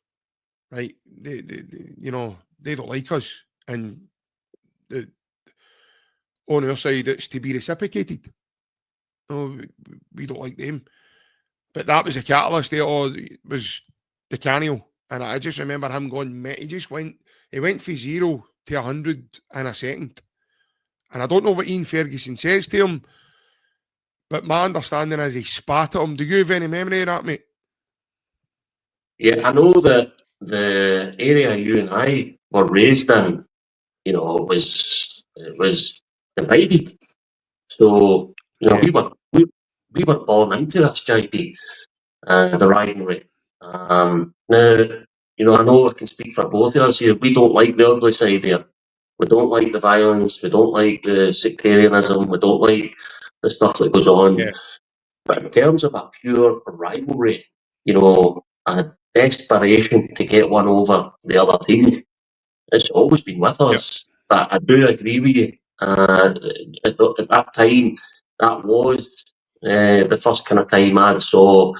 right, they don't like us. And on our side, it's to be reciprocated. Oh, we don't like them. But that was a catalyst there. It was the Canio. And I just remember him going, he went from 0 to 100 in a second. And I don't know what Ian Ferguson says to him, but my understanding is he spat at him. Do you have any memory of that, mate? Yeah, I know that the area you and I were raised in, it was divided. So, Yeah. we were born into this, JP, the rivalry. Now, I know I can speak for both of us here. We don't like the ugly side here. We don't like the violence. We don't like the sectarianism. We don't like the stuff that goes on. Yeah. But in terms of a pure rivalry, a desperation to get one over the other team, it's always been with us. Yep. But I do agree with you. At that time, that was the first kind of time I saw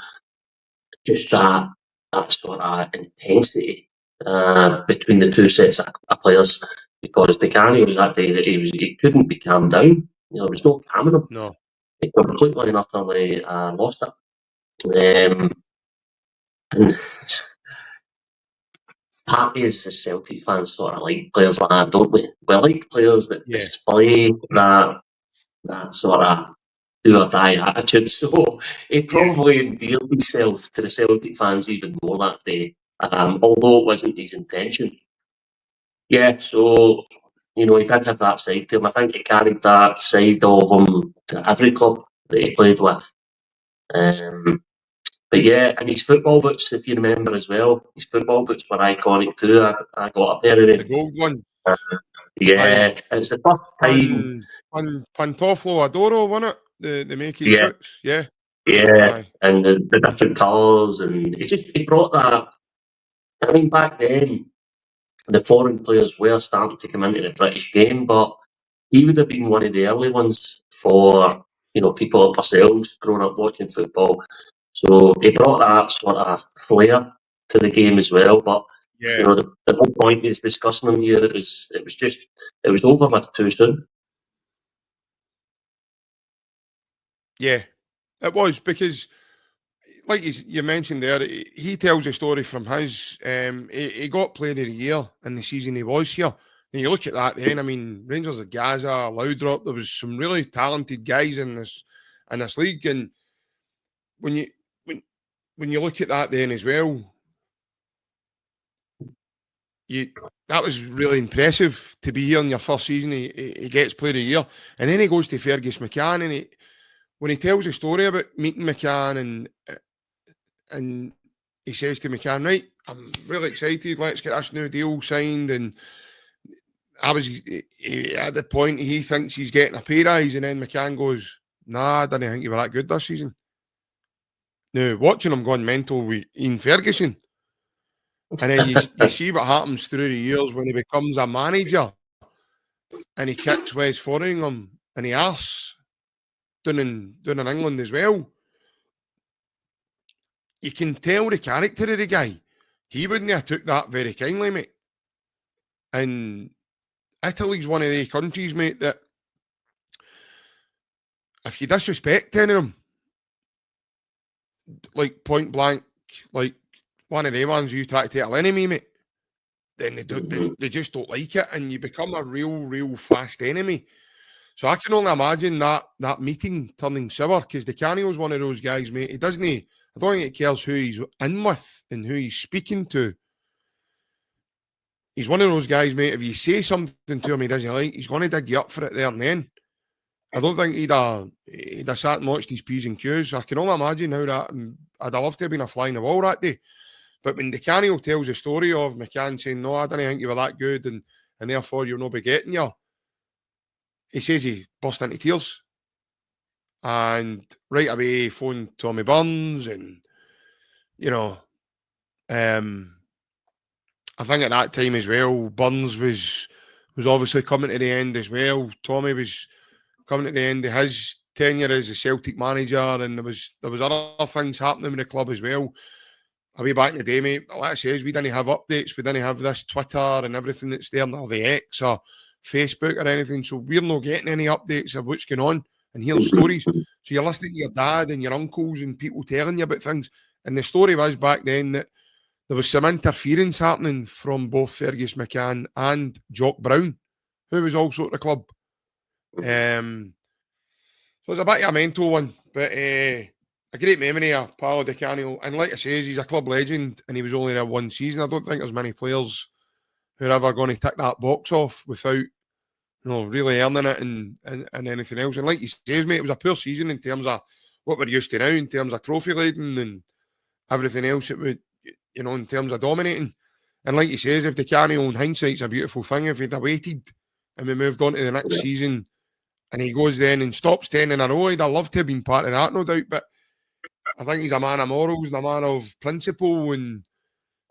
just that sort of intensity between the two sets of players, because the Canny was that day that he couldn't be calmed down. There was no calming him. No. He completely and utterly lost it. And part is the Celtic fans sort of like players like that, don't we? We like players that display that sort of do or die attitude. So he probably endeared himself to the Celtic fans even more that day, although it wasn't his intention. Yeah, so he did have that side to him. I think he carried that side of him to every club that he played with. But yeah, and his football boots, if you remember as well, his football boots were iconic too. I got a pair of them. The gold one. Yeah, it was the first time. Pantoflo Adoro, wasn't it? The make his boots, yeah. Yeah, and the different colours, and he brought that. I mean, back then, the foreign players were starting to come into the British game, but he would have been one of the early ones for people like ourselves growing up watching football. So he brought that sort of flair to the game as well. But the whole point is discussing him here. It was over with too soon. Yeah, it was, because, like you mentioned there, he tells a story from his. He got Player of the Year in the season he was here. And you look at that then, I mean, Rangers of Gaza, Loudrop, there was some really talented guys in this league. And when you look at that then as well, that was really impressive to be here in your first season. He gets Player of the Year. And then he goes to Fergus McCann, and when he tells a story about meeting McCann, and he says to McCann, right, I'm really excited, let's get this new deal signed. And at the point he thinks he's getting a pay rise, and then McCann goes, nah, I didn't think you were that good this season. Now, watching him going mental with Ian Ferguson, And then you see what happens through the years when he becomes a manager and he kicks West Foringham and he asks down in England as well. You can tell the character of the guy. He wouldn't have took that very kindly, mate. And Italy's one of the countries, mate, that if you disrespect any of them, like point blank, like one of the ones you try to take an enemy, mate, then they just don't like it, and you become a real fast enemy. So I can only imagine that meeting turning sour, because Di Canio's one of those guys, mate. I don't think he cares who he's in with and who he's speaking to. He's one of those guys, mate. If you say something to him he doesn't like, he's going to dig you up for it there and then. I don't think he'd have sat and watched his P's and Q's. I can only imagine how that. I'd have loved to have been a fly in the wall that day. But when Di Canio tells the story of McCann saying, "No, I didn't think you were that good, and therefore you'll not be getting you," he says he burst into tears. And right away, he phoned Tommy Burns, and I think at that time as well, Burns was obviously coming to the end as well. Tommy was coming to the end of his tenure as a Celtic manager, and there was other things happening with the club as well. A wee back in the day, mate, like I says, we didn't have updates, we didn't have this Twitter and everything that's there now, the X or Facebook or anything, so we're not getting any updates of what's going on and hearing stories. So you're listening to your dad and your uncles and people telling you about things. And the story was back then that there was some interference happening from both Fergus McCann and Jock Brown, who was also at the club. So it's a bit of a mental one, but a great memory of Paolo Di Canio. And like I say, he's a club legend and he was only there one season. I don't think there's many players who are ever going to tick that box off without really earning it and anything else. And like you say, mate, it was a poor season in terms of what we're used to now, in terms of trophy leading and everything else. It would, in terms of dominating. And like you says, if Di Canio, in hindsight's a beautiful thing. If he'd have waited and we moved on to the next season and he goes then and stops 10 in a row, I'd have loved to have been part of that, no doubt. But I think he's a man of morals and a man of principle, and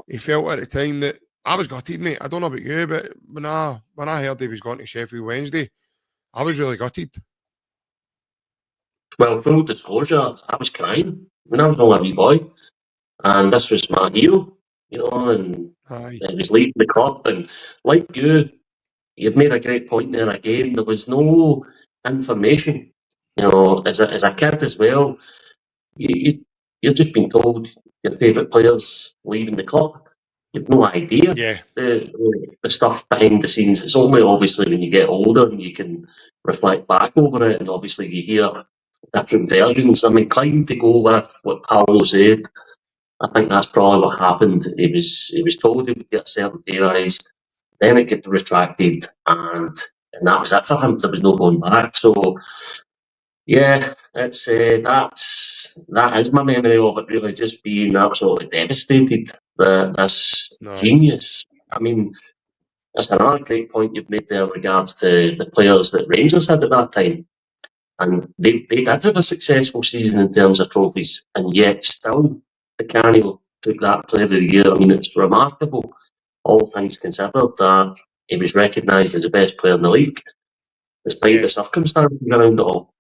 he felt at the time that I was gutted, mate. I don't know about you, but when I heard he was going to Sheffield Wednesday, I was really gutted. Well, full disclosure, I was crying when I was only a wee boy, and this was my hero, and he was leading the club. And like you've made a great point there again. There was no information, as a kid as well. You're just being told your favourite players leaving the club. You've no idea the stuff behind the scenes. It's only obviously when you get older and you can reflect back over it, and obviously you hear different versions. I'm inclined to go with what Paolo said. I think that's probably what happened. He was told he would get a certain pay rise, then it get retracted, and that was it for him. There was no going back. So yeah, it's that is my memory of it. Really, just being absolutely devastated that this genius. I mean, that's another great point you've made there in regards to the players that Rangers had at that time. And they did have a successful season in terms of trophies, and yet still Di Canio took that Player of the Year. I mean, it's remarkable, all things considered, that he was recognised as the best player in the league, despite the circumstances around it all.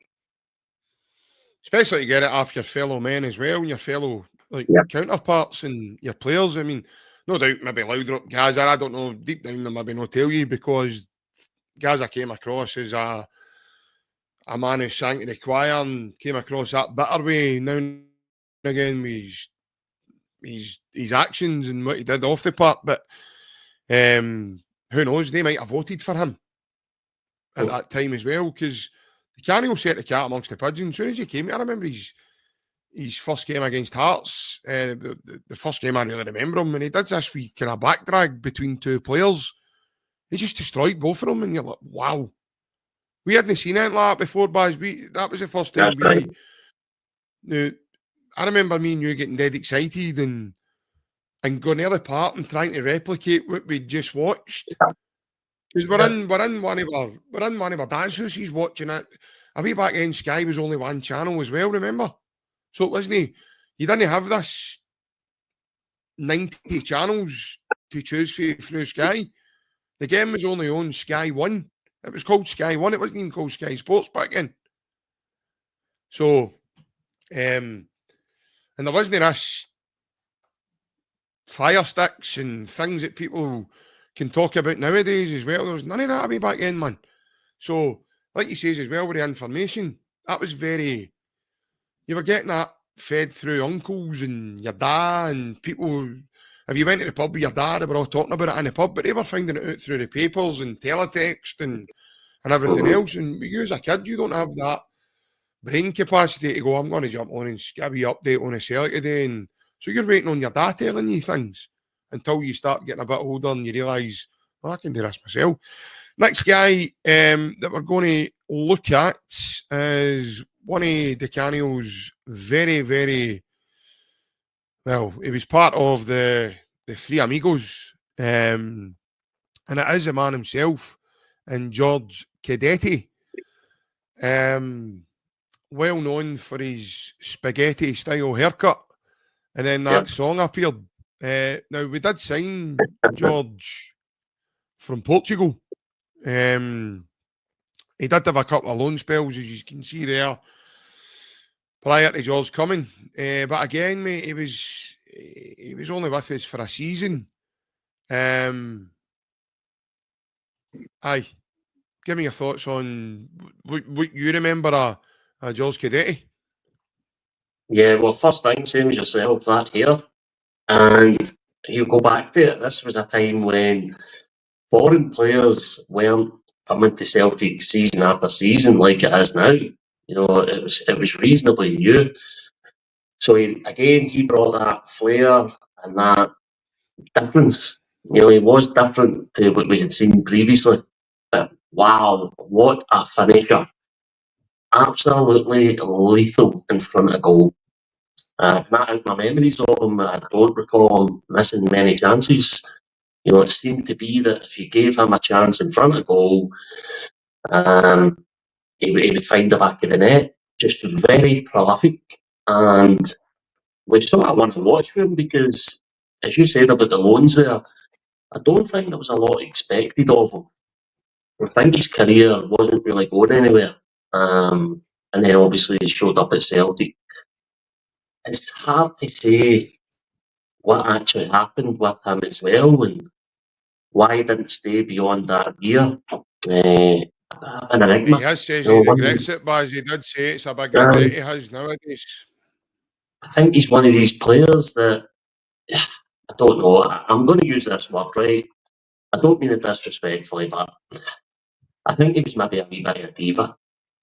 Especially to get it off your fellow men as well, and your fellow counterparts and your players. I mean, no doubt, maybe Laudrup, Gaza, I don't know, deep down they maybe not tell you, because Gaza came across as a man who sang to the choir and came across that bitter way now and again with his actions and what he did off the park. But who knows, they might have voted for him at that time as well, because Di Canio set the cat amongst the pigeons. As soon as he came, I remember his first game against Hearts, the first game I really remember him, and he did this wee kind of back drag between two players. He just destroyed both of them, and you're like, wow. We hadn't seen anything like that before, boys. That was the first time I remember me and you getting dead excited and going early part and trying to replicate what we'd just watched. Because we're in one of our dance houses watching it. A wee back then, Sky was only one channel as well, remember? So it wasn't, you didn't have this 90 channels to choose through Sky. The game was only on Sky 1. It was called Sky 1. It wasn't even called Sky Sports back then. So, and there wasn't this fire sticks and things that people can talk about nowadays as well. There was none of that way back then, man. So, like you says as well, with the information, that was very, you were getting that fed through uncles and your dad and people. If you went to the pub with your dad, they were all talking about it in the pub, but they were finding it out through the papers and teletext and everything else. And you as a kid, you don't have that brain capacity to go, I'm going to jump on and give you an update on a Celtic today. And so you're waiting on your dad telling you things until you start getting a bit older and you realise, oh, I can do this myself. Next guy that we're going to look at is one of DeCanio's very, very, well, he was part of the Three Amigos, and it is a man himself, and George Cadetti, well known for his spaghetti style haircut, and then that song appeared. Now we did sign George from Portugal. He did have a couple of loan spells, as you can see there, prior to George coming. But again, mate, he was only with us for a season. Aye, give me your thoughts on what you remember George Cadetti. Yeah, well, first thing, same as yourself, that hair. And you go back to it, this was a time when foreign players weren't coming to Celtic season after season like it is now. You know, it was reasonably new. So he brought that flair and that difference. You know, he was different to what we had seen previously. But wow, what a finisher. Absolutely lethal in front of goal. My memories of him, I don't recall him missing many chances. You know, it seemed to be that if you gave him a chance in front of goal, he would find the back of the net. Just very prolific. And we sort of want to watch for him because, as you said about the loans there, I don't think there was a lot expected of him. I think his career wasn't really going anywhere. And then obviously he showed up at Celtic. It's hard to say what actually happened with him as well and why he didn't stay beyond that year. An enigma. He has says he regrets it, but as he did say, it's a big regret he has nowadays. I think he's one of these players that, I don't know, I'm going to use this word, right? I don't mean it disrespectfully, but I think he was maybe a wee bit of a diva.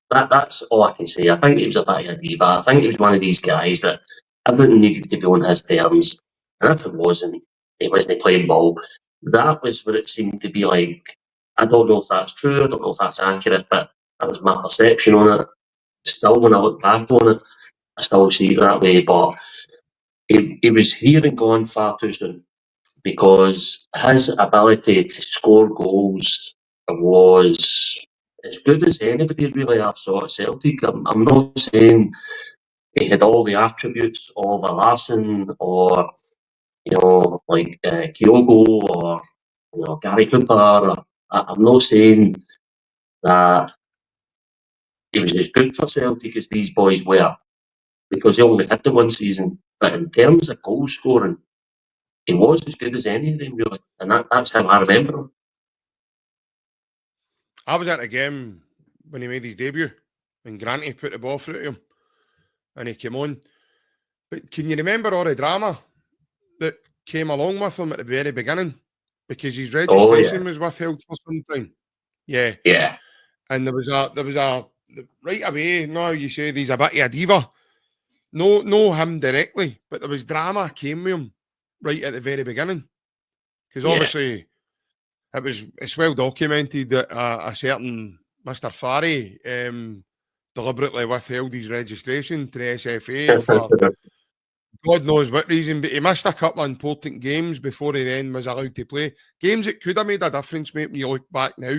That's all I can say. I think he was a bit of a diva. I think he was one of these guys that everything needed to be on his terms. And if it wasn't, he wasn't playing ball. That was what it seemed to be like. I don't know if that's true. I don't know if that's accurate, but that was my perception on it. Still, when I look back on it, I still see it that way. But he was here and gone far too soon because his ability to score goals was as good as anybody really I saw at Celtic. I'm not saying he had all the attributes of a Larson or, you know, like Kyogo or, you know, Gary Cooper. I'm not saying that he was as good for Celtic as these boys were because he only had the one season. But in terms of goal scoring, he was as good as any of them, really. And that's how I remember him. I was at a game when he made his debut and Granty put the ball through to him and he came on. But can you remember all the drama that came along with him at the very beginning? Because his registration was withheld for some time. Yeah. Yeah. And there was a right away, now you say he's a bit of a diva. No him directly, but there was drama came with him right at the very beginning. Because obviously it's well documented that a certain Mr. Farry deliberately withheld his registration to the SFA for God knows what reason, but he missed a couple of important games before he then was allowed to play. Games that could have made a difference, mate, when you look back now.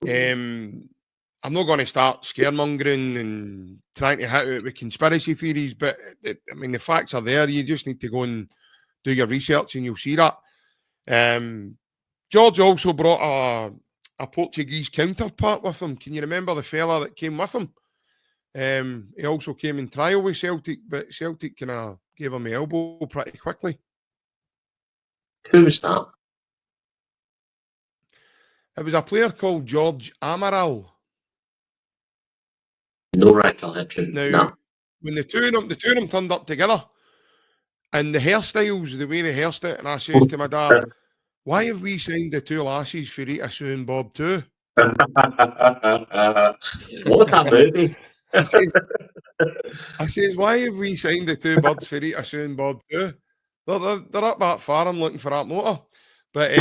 I'm not going to start scaremongering and trying to hit it with conspiracy theories, but I mean, the facts are there. You just need to go and do your research and you'll see that. George also brought a Portuguese counterpart with him. Can you remember the fella that came with him? He also came in trial with Celtic, but Celtic kind of gave him the elbow pretty quickly. Who was that? It was a player called George Amaral. No recollection. Now, No. when the two of them turned up together, and the hairstyles, the way they hairsed it, and I says to my dad, why have we signed the two lassies for Rita, Sue and Bob too? What a movie. I says, why have we signed the two birds for Rita, Sue and Bob too? They're up that far, I'm looking for that motor. But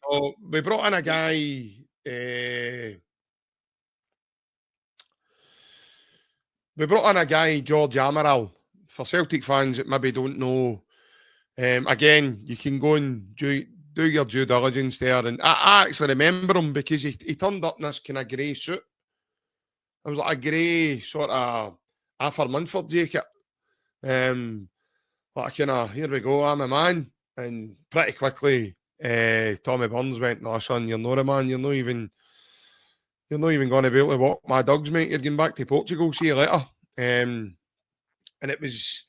so we brought in a guy, George Amaral. For Celtic fans that maybe don't know, again, you can go and do your due diligence there. And I actually remember him because he turned up in this kind of grey suit. It was like a grey sort of Arthur Munford jacket. Like kind of, here we go, I'm a man. And pretty quickly, Tommy Burns went, no, son, you're not a man. You're not even going to be able to walk my dogs, mate. You're going back to Portugal. See you later. And it was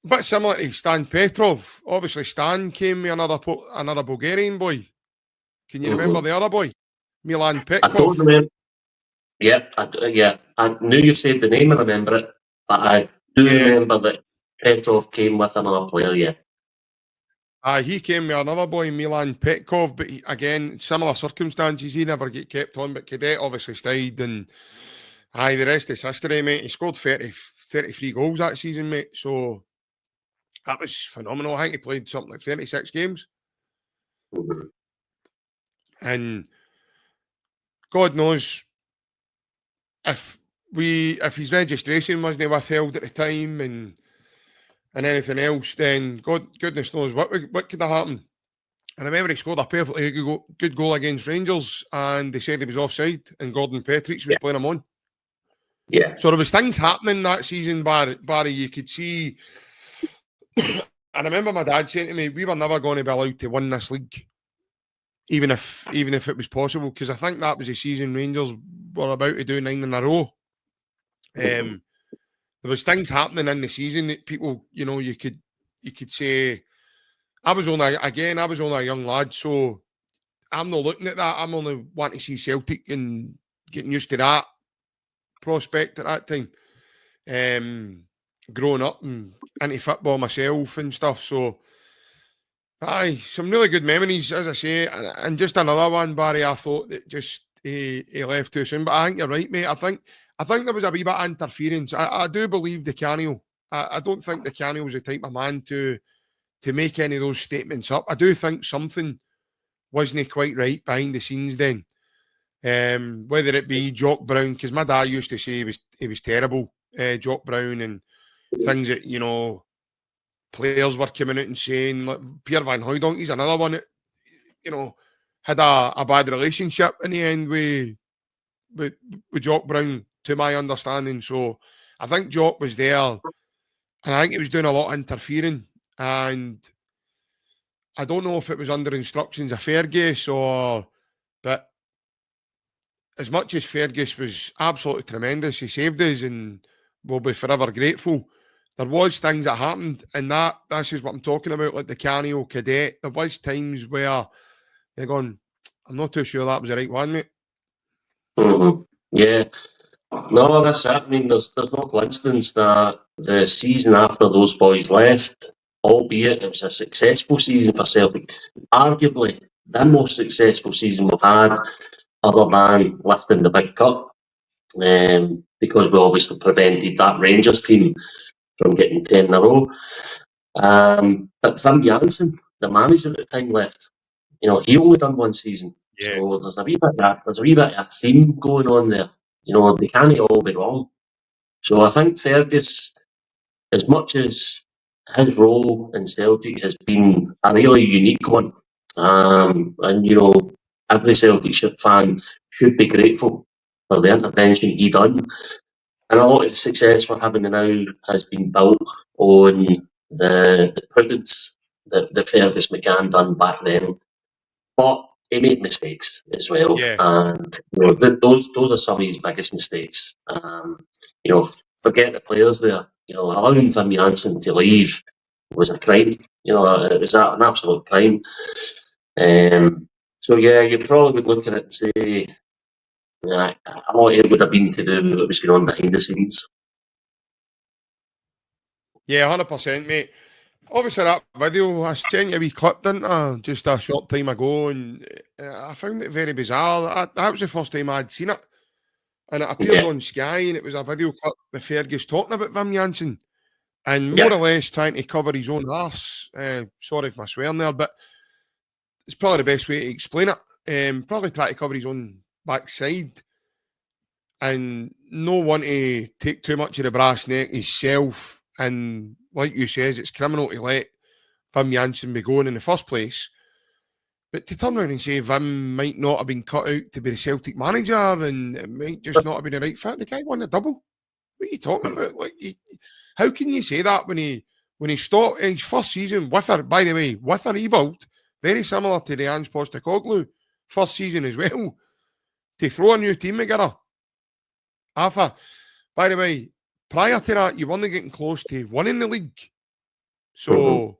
a bit similar to Stan Petrov. Obviously, Stan came with another Bulgarian boy. Can you remember the other boy? Milan Petkov. I don't remember. Yeah, I knew you said the name, I remember it. But I do remember that Petrov came with another player, yeah. He came with another boy, Milan Petkov, but again, similar circumstances. He never get kept on, but Cadet obviously stayed, and the rest is history, mate. He scored 33 goals that season, mate. So that was phenomenal. I think he played something like 36 games. And God knows if his registration wasn't withheld at the time and anything else, then goodness knows what could have happened. I remember he scored a perfectly good goal against Rangers, and they said he was offside, and Gordon Petrich was playing him on. Yeah. So there was things happening that season, Barry. You could see. I remember my dad saying to me, "We were never going to be allowed to win this league, even if it was possible." Because I think that was the season Rangers were about to do 9 in a row. There was things happening in the season that people, you could say. I was only a young lad, so I'm not looking at that. I'm only wanting to see Celtic and getting used to that prospect at that time. Growing up and into football myself and stuff. So, some really good memories, as I say. And just another one, Barry, I thought that just he left too soon. But I think you're right, mate. I think there was a wee bit of interference. I do believe Di Canio. I don't think Di Canio was the type of man to make any of those statements up. I do think something wasn't quite right behind the scenes then. Whether it be Jock Brown, because my dad used to say he was terrible, Jock Brown, and things that, players were coming out and saying, like Pierre Van Hooydonk, he's another one that, had a bad relationship in the end with Jock Brown, to my understanding. So I think Jock was there, and I think he was doing a lot of interfering. And I don't know if it was under instructions of Fergus but as much as Fergus was absolutely tremendous, he saved us and we'll be forever grateful. There was things that happened, and that's just what I'm talking about, like the Canio Cadet. There was times where they're going, I'm not too sure that was the right one, mate. Yeah. No, that's it. I mean, there's no coincidence that the season after those boys left, albeit it was a successful season for Celtic, arguably the most successful season we've had, other than lifting the big cup, because we obviously prevented that Rangers team from getting 10 in a row. But Wim Jansen, the manager at the time, left. He only done one season. Yeah. So there's a wee bit of a theme going on there. They can't all be wrong. So I think Fergus, as much as his role in Celtic has been a really unique one, and every Celtic fan should be grateful for the intervention he done. And a lot of the success we're having now has been built on the prudence that Fergus McCann done back then. But he made mistakes as well, Yeah. and those are some of his biggest mistakes. Forget the players there. Allowing Wim Jansen to leave was a crime. It was an absolute crime. So yeah, you probably would look at it and say, a lot of it would have been to do with what was going on behind the scenes. Yeah, 100%, mate. Obviously, that video, I sent you a wee clip, didn't I, just a short time ago, and I found it very bizarre. That was the first time I'd seen it, and it appeared on Sky, and it was a video clip with Fergus talking about Wim Jansen, and more or less trying to cover his own arse. Sorry if I'm swearing there, but it's probably the best way to explain it. Probably try to cover his own backside, and no one to take too much of the brass neck himself. And like you says, it's criminal to let Wim Jansen be going in the first place. But to turn around and say Wim might not have been cut out to be the Celtic manager and it might just not have been the right fit, the guy won a double. What are you talking about? How can you say that when he started his first season with her, by the way, with a rebuild, very similar to the Ange Postecoglou first season as well, to throw a new team together? Alpha, by the way, prior to that, you weren't getting close to winning the league. So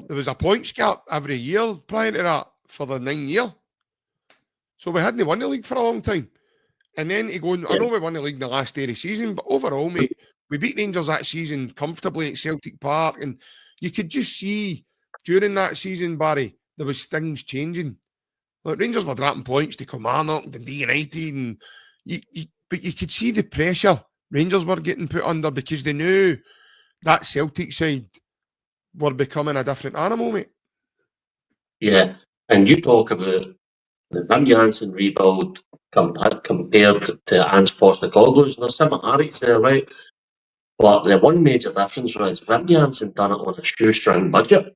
there was a points gap every year prior to that for the 9 year. So we hadn't won the league for a long time. And then I know we won the league in the last day of the season, but overall, mate, we beat Rangers that season comfortably at Celtic Park. And you could just see during that season, Barry, there was things changing. Like Rangers were dropping points to Kilmarnock and Dundee United, and but you could see the pressure Rangers were getting put under because they knew that Celtic side were becoming a different animal, mate. Yeah, and you talk about the Wim Jansen rebuild compared to Ange Postecoglou's, and there's similarities there, right? But the one major difference was Wim Jansen done it on a shoestring budget.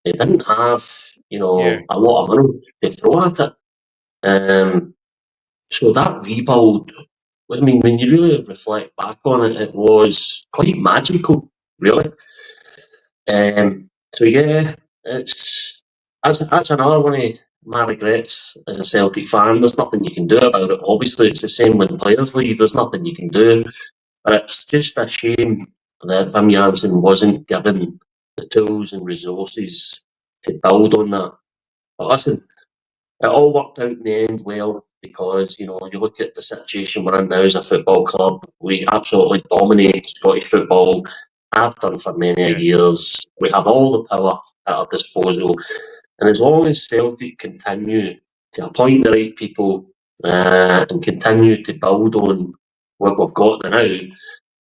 They didn't have, a lot of money to throw at it. So that rebuild, I mean, when you really reflect back on it, it was quite magical, really. So yeah, that's another one of my regrets as a Celtic fan. There's nothing you can do about it. Obviously, it's the same when players leave. There's nothing you can do. But it's just a shame that Wim Jansen wasn't given the tools and resources to build on that. But listen, it all worked out in the end well because, you look at the situation we're in now as a football club. We absolutely dominate Scottish football. Have done for many years. We have all the power at our disposal. And as long as Celtic continue to appoint the right people and continue to build on what we've got now,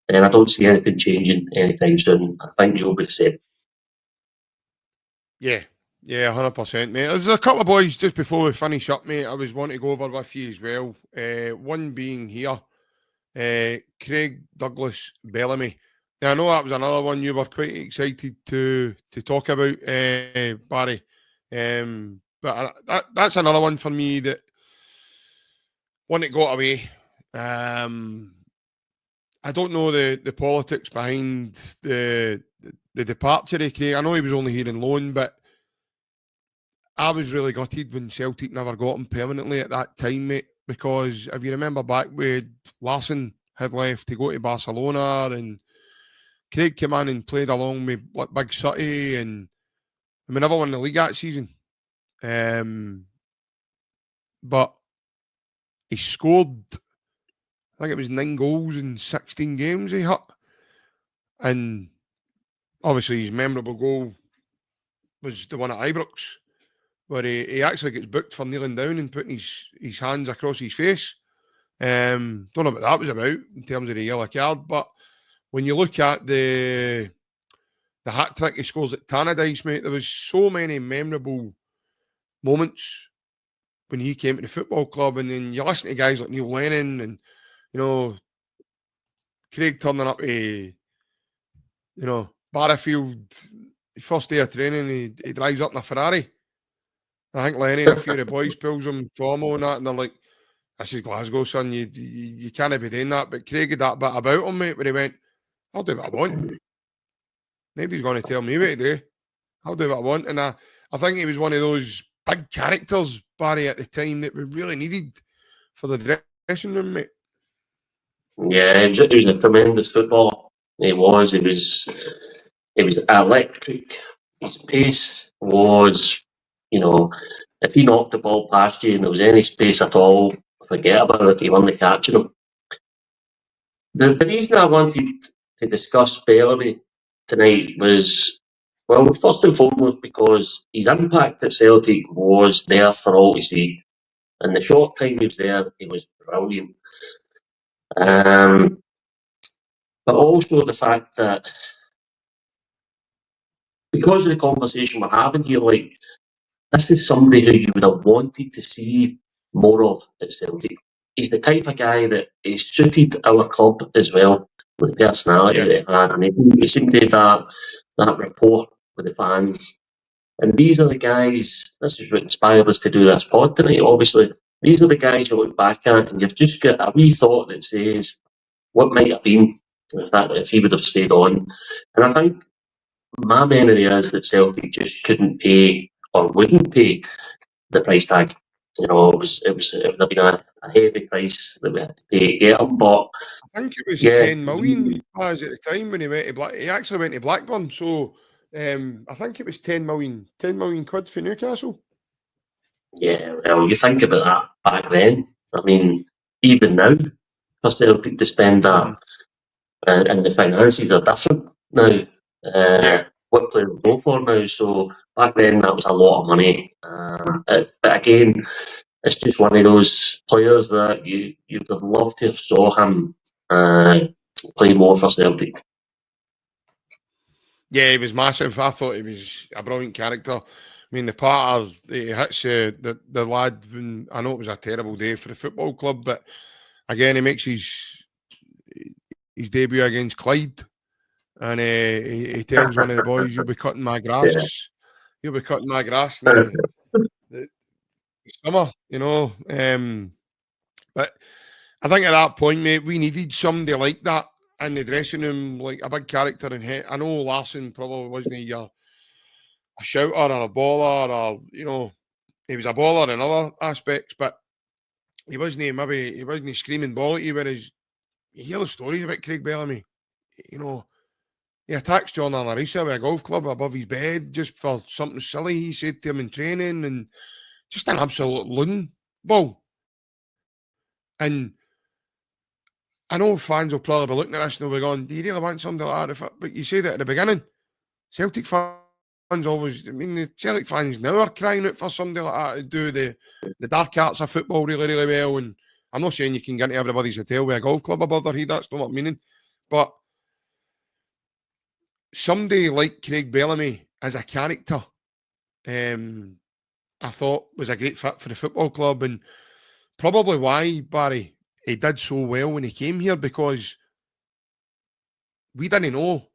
then I don't see anything changing anytime soon. I think you'll be the same. Yeah, 100%, mate. There's a couple of boys just before we finish up, mate. I was wanting to go over with you as well. One being here, Craig Douglas Bellamy. Now, I know that was another one you were quite excited to talk about, Barry. But that's another one for me that one that got away. I don't know the politics behind the departure of Craig. I know he was only here in loan, but I was really gutted when Celtic never got him permanently at that time, mate, because if you remember back when Larsson had left to go to Barcelona and Craig came in and played along with Big City and we never won the league that season. But he scored, I think it was 9 goals in 16 games he hit. And obviously his memorable goal was the one at Ibrox, where he actually gets booked for kneeling down and putting his hands across his face. Don't know what that was about in terms of the yellow card, but when you look at the hat-trick he scores at Tannadice, mate, there was so many memorable moments when he came to the football club, and then you listen to guys like Neil Lennon and, Craig turning up to, Barrafield, first day of training, he drives up in a Ferrari. I think Lenny and a few of the boys pulls him, Tomo and that, and they're like, this is Glasgow, son, you can't be doing that. But Craig had that bit about him, mate, where he went, I'll do what I want. Nobody's going to tell me what to do. I'll do what I want. And I think he was one of those big characters, Barry, at the time that we really needed for the dressing room, mate. Yeah, he was a tremendous footballer. He was electric. His pace was, if he knocked the ball past you and there was any space at all, forget about it. He won the catching him. The reason I wanted to discuss Bellamy tonight was, well, first and foremost, because his impact at Celtic was there for all to see. And the short time he was there, he was brilliant. But also the fact that because of the conversation we're having here, like, this is somebody who you would have wanted to see more of at Celtic. He's the type of guy that is suited our club as well, with the personality that he had, and he seemed to have that rapport with the fans. And these are the guys, this is what inspired us to do this pod tonight, obviously. These are the guys you look back at and you've just got a wee thought that says, what might have been if he would have stayed on. And I think my memory is that Celtic just couldn't pay or wouldn't pay the price tag. It would have been a heavy price that we had to pay to get him. But I think it was 10 million at the time when he went to he actually went to Blackburn. So I think it was 10 million quid for Newcastle. Yeah, well, you think about that back then. I mean, even now, for Celtic to spend that, and the finances are different now. What players go for now? So back then, that was a lot of money. But again, it's just one of those players that you'd have loved to have saw him play more for Celtic. Yeah, he was massive. I thought he was a brilliant character. I mean, the part of he hits the lad. When, I know it was a terrible day for the football club, but again, he makes his debut against Clyde, and he tells one of the boys, "You'll be cutting my grass. Yeah. You'll be cutting my grass now." the summer, But I think at that point, mate, we needed somebody like that in the dressing room, like a big character. And I know Larsson probably wasn't a shouter or a baller, or he was a baller in other aspects, but he wasn't screaming ball at you. Whereas you hear the stories about Craig Bellamy, he attacks John Alarissa with a golf club above his bed just for something silly he said to him in training, and just an absolute loon ball. And I know fans will probably be looking at us and they'll be going, do you really want something like that? But you said it at the beginning. Celtic fans always, I mean, the Celtic fans now are crying out for somebody like that to do the dark arts of football really, really well. And I'm not saying you can get into everybody's hotel with a golf club above their head, that's not what I'm meaning. But somebody like Craig Bellamy as a character, I thought was a great fit for the football club, and probably why, Barry, he did so well when he came here, because we didn't know,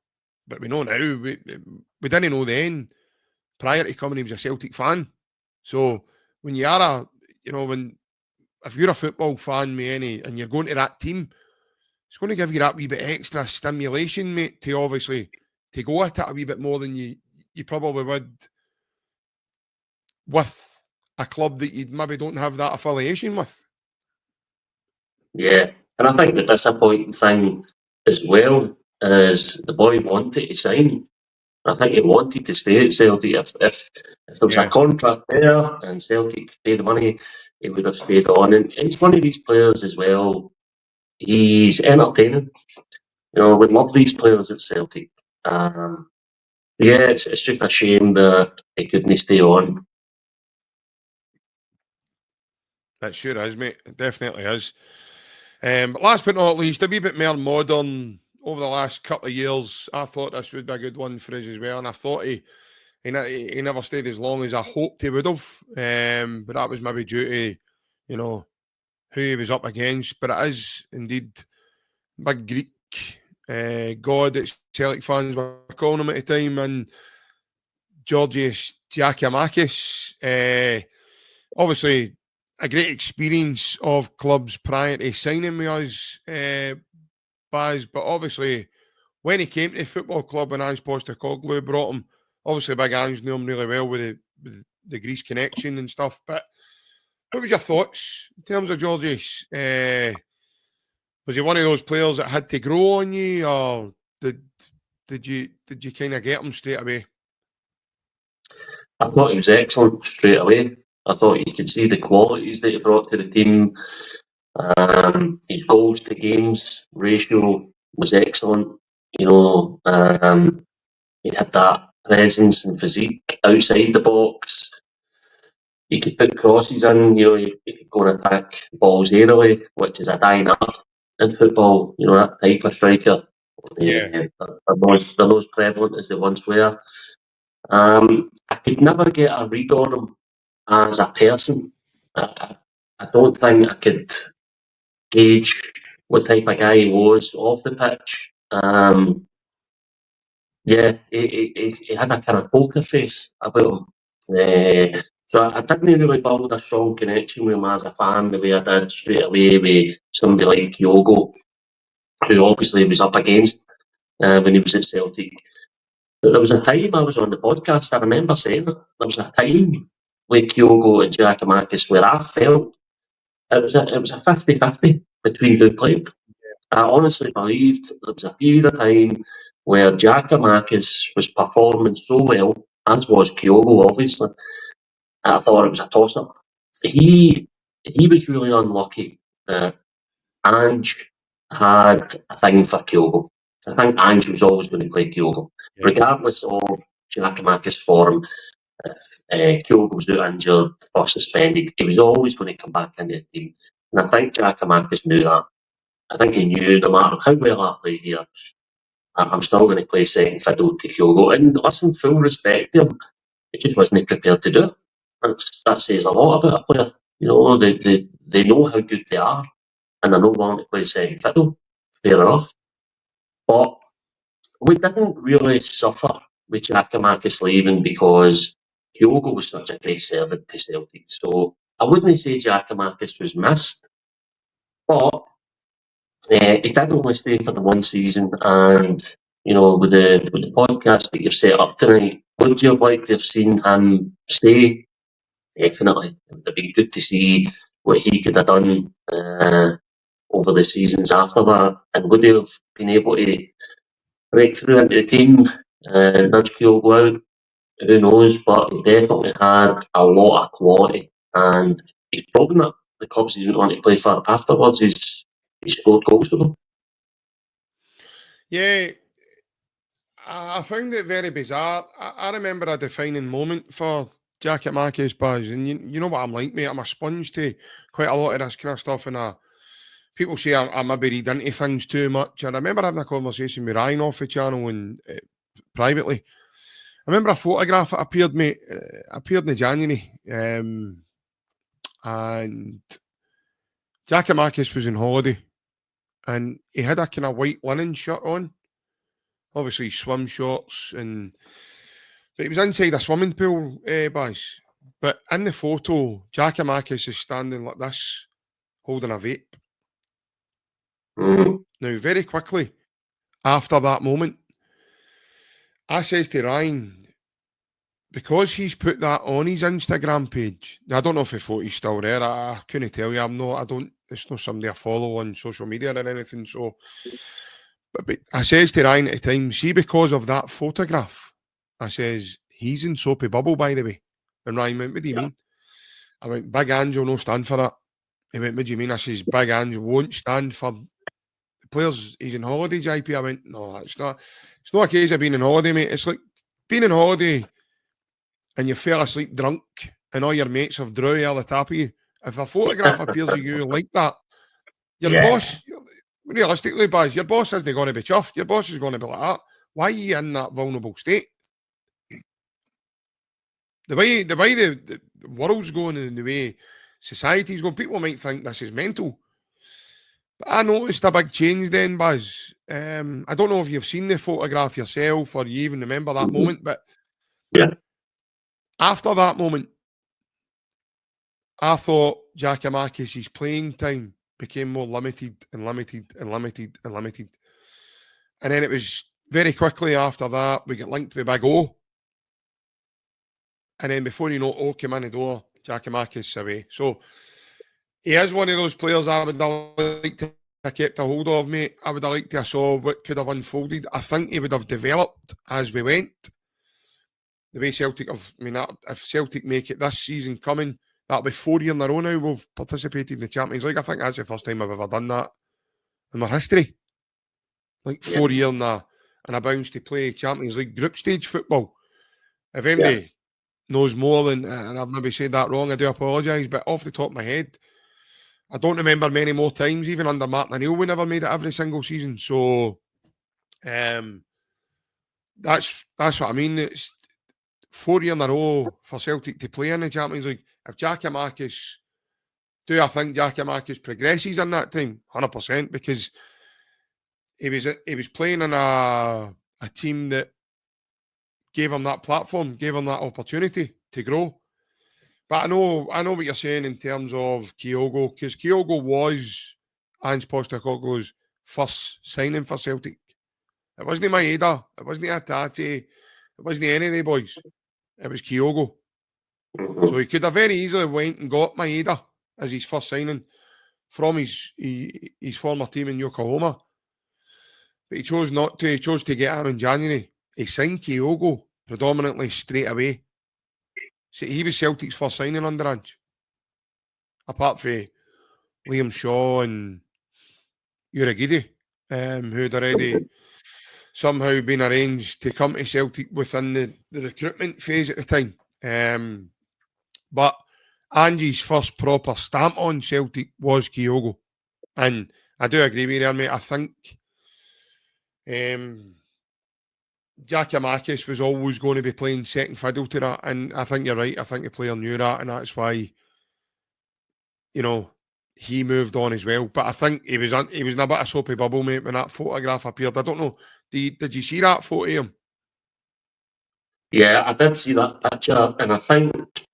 but we know now. We didn't know then. Prior to coming, he was a Celtic fan. So when you are if you're a football fan, and you're going to that team, it's going to give you that wee bit extra stimulation, mate, to obviously to go at it a wee bit more than you probably would with a club that you maybe don't have that affiliation with. Yeah, and I think the disappointing thing as well is the boy wanted to sign. I think he wanted to stay at Celtic. If there was a contract there and Celtic paid the money, he would have stayed on. And he's one of these players as well. He's entertaining. We love these players at Celtic. It's just a shame that he couldn't stay on. That sure is, mate. It definitely is. But last but not least, a wee bit more modern over the last couple of years. I thought this would be a good one for us as well, and I thought he never stayed as long as I hoped he would have. But that was maybe due to who he was up against. But it is indeed big Greek god that Celtic fans were calling him at the time, and Georgios Giacomakis. Obviously, a great experience of clubs prior to signing with us, Baz, but obviously when he came to the football club and Ange Postecoglou brought him, obviously Big Ange knew him really well with the Greece connection and stuff. But what was your thoughts in terms of Georges? Was he one of those players that had to grow on you, or did you kind of get him straight away? I thought he was excellent straight away. I thought you could see the qualities that he brought to the team. His goals to games ratio was excellent. You know, he had that presence and physique outside the box. He could put crosses in. You know, he could go and attack balls aerially, which is a dying art in football. You know, that type of striker. Yeah. They're not as prevalent as they once were. I could never get a read on him as a person. I don't think I could gauge what type of guy he was off the pitch. Yeah, he had a kind of poker face about him. So I didn't really build a strong connection with him as a fan the way I did straight away with somebody like Kyogo, who obviously was up against when he was at Celtic. But there was a time I was on the podcast, I remember saying it, there was a time with Kyogo and Giacomakis where I felt it was a 50-50 between who played. I honestly believed there was a period of time where Giacomakis was performing so well, as was Kyogo, obviously. I thought it was a toss-up. He was really unlucky that Ange had a thing for Kyogo. I think Ange was always going to play Kyogo, regardless of Giacomakis' form. If Kyogo was out injured or suspended, he was always going to come back into the team. And I think Giacomakis knew that. I think he knew no matter how well I play here, I'm still going to play second fiddle to Kyogo. And listen, full respect to him, he just wasn't prepared to do it. That says a lot about a player. You know, they know how good they are, and they're not willing to play second fiddle. Fair enough. But we didn't really suffer with Giacomakis leaving because Kyogo was such a great servant to Celtic. So I wouldn't say Giacomakis was missed, but he did only stay for the one season. And you know, with the podcast that you've set up tonight, would you have liked to have seen him stay? Definitely, it would have been good to see what he could have done over the seasons after that, and would he have been able to break through into the team, nudge Kyogo out? Who knows? But he definitely had a lot of quality, and he's proven that the clubs he went on to play for afterwards, he scored goals for them. Yeah, I found it very bizarre. I remember a defining moment for Giacomakis, Buzz, and you know what I'm like, mate. I'm a sponge to quite a lot of this kind of stuff, and people say I maybe read into things too much. I remember having a conversation with Ryan off the channel and privately. I remember a photograph that appeared in January, and Giacomakis was on holiday, and he had a kind of white linen shirt on, obviously swim shorts, but he was inside a swimming pool, Buzz. But in the photo, Giacomakis is standing like this, holding a vape. Now, very quickly after that moment, I says to Ryan, because he's put that on his Instagram page. Now, I don't know if the photo's still there. I couldn't tell you. It's not somebody I follow on social media or anything. So, but I says to Ryan at the time, see, because of that photograph, I says, he's in soapy bubble, by the way. And Ryan went, what do you mean? I went, Big Ange will not stand for that. He went, what do you mean? I says, Big Ange won't stand for the players. He's on holiday, JP. I went, no, it's not a case of being on holiday, mate. It's like being on holiday and you fell asleep drunk and all your mates have drew you all the top of you. If a photograph appears of you like that, your boss, realistically, Baz, your boss isn't going to be chuffed. Your boss is going to be like that. Why are you in that vulnerable state? The way the world's going and the way society's going, people might think this is mental. But I noticed a big change then, Baz. I don't know if you've seen the photograph yourself or you even remember that moment, but after that moment, I thought Giacomakis' playing time became more limited and limited and limited and limited. And then it was very quickly after that, we get linked with Big O. And then before you know, O came in the door, Giakoumakis away. So he is one of those players I would have liked to have kept a hold of, mate. I would have liked to have saw what could have unfolded. I think he would have developed as we went. The way Celtic have, I mean, if Celtic make it this season coming, that'll be 4 years in a row now we've participated in the Champions League. I think that's the first time I've ever done that in my history. Like 4 years in a bounce to play Champions League group stage football. If anybody knows more than, and I've maybe said that wrong, I do apologise, but off the top of my head, I don't remember many more times, even under Martin O'Neill, we never made it every single season. So that's what I mean. It's 4 years in a row for Celtic to play in the Champions League. If Giakoumakis, do I think Giakoumakis progresses in that time? 100%, because he was playing in a team that gave him that platform, gave him that opportunity to grow. But I know what you're saying in terms of Kyogo, because Kyogo was Ange Postecoglou's first signing for Celtic. It wasn't Maeda, it wasn't Atati, it wasn't any of the boys. It was Kyogo. So he could have very easily went and got Maeda as his first signing from his former team in Yokohama. But he chose not to. He chose to get him in January. He signed Kyogo predominantly straight away. So he was Celtic's first signing under Ange. Apart from Liam Shaw and Uragidi, who had already somehow been arranged to come to Celtic within the recruitment phase at the time. But Ange's first proper stamp on Celtic was Kyogo. And I do agree with you, mate. I think Giakoumakis was always going to be playing second fiddle to that, and I think you're right. I think the player knew that, and that's why, you know, he moved on as well. But I think he was in a bit of soapy bubble, mate, when that photograph appeared. I don't know. Did you see that photo of him? Yeah, I did see that picture, and I think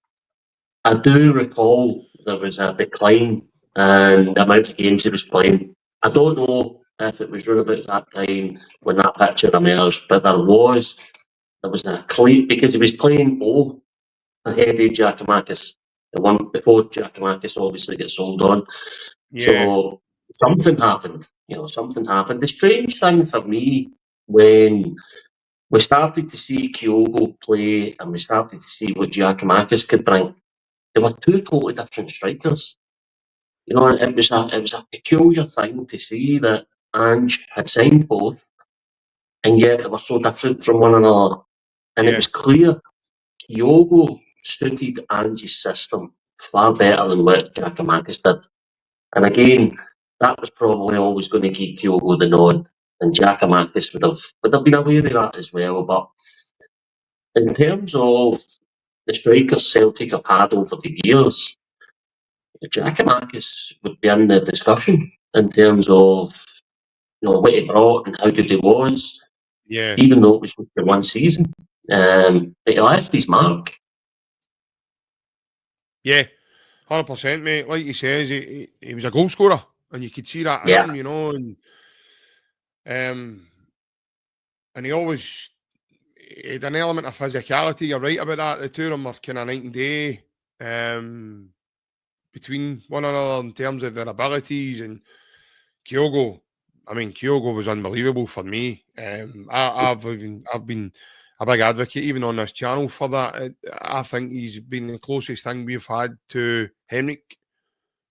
I do recall there was a decline in the amount of games he was playing. I don't know if it was right about that time when that picture emerged, but there was a clean, because he was playing O ahead of Giakoumakis, the one before Giakoumakis obviously gets sold on. Yeah. So something happened. Something happened. The strange thing for me, when we started to see Kyogo play and we started to see what Giakoumakis could bring, they were two totally different strikers. It was a peculiar thing to see that Ange had signed both, and yet they were so different from one another. And it was clear Kyogo suited Ange's system far better than what Giakoumakis did. And again, that was probably always going to give Kyogo the nod, and Giakoumakis would have been aware of that as well. But in terms of the strikers Celtic have had over the years, Giakoumakis would be in the discussion in terms of what he brought and how good he was. Yeah. Even though it was just for one season, but he left his mark. Yeah, 100%, mate. Like he says, he was a goal scorer, and you could see that in him, and he always had an element of physicality. You're right about that. The two of them are kind of night and day between one another in terms of their abilities. And Kyogo was unbelievable for me. I've been a big advocate, even on this channel, for that. I think he's been the closest thing we've had to Henrik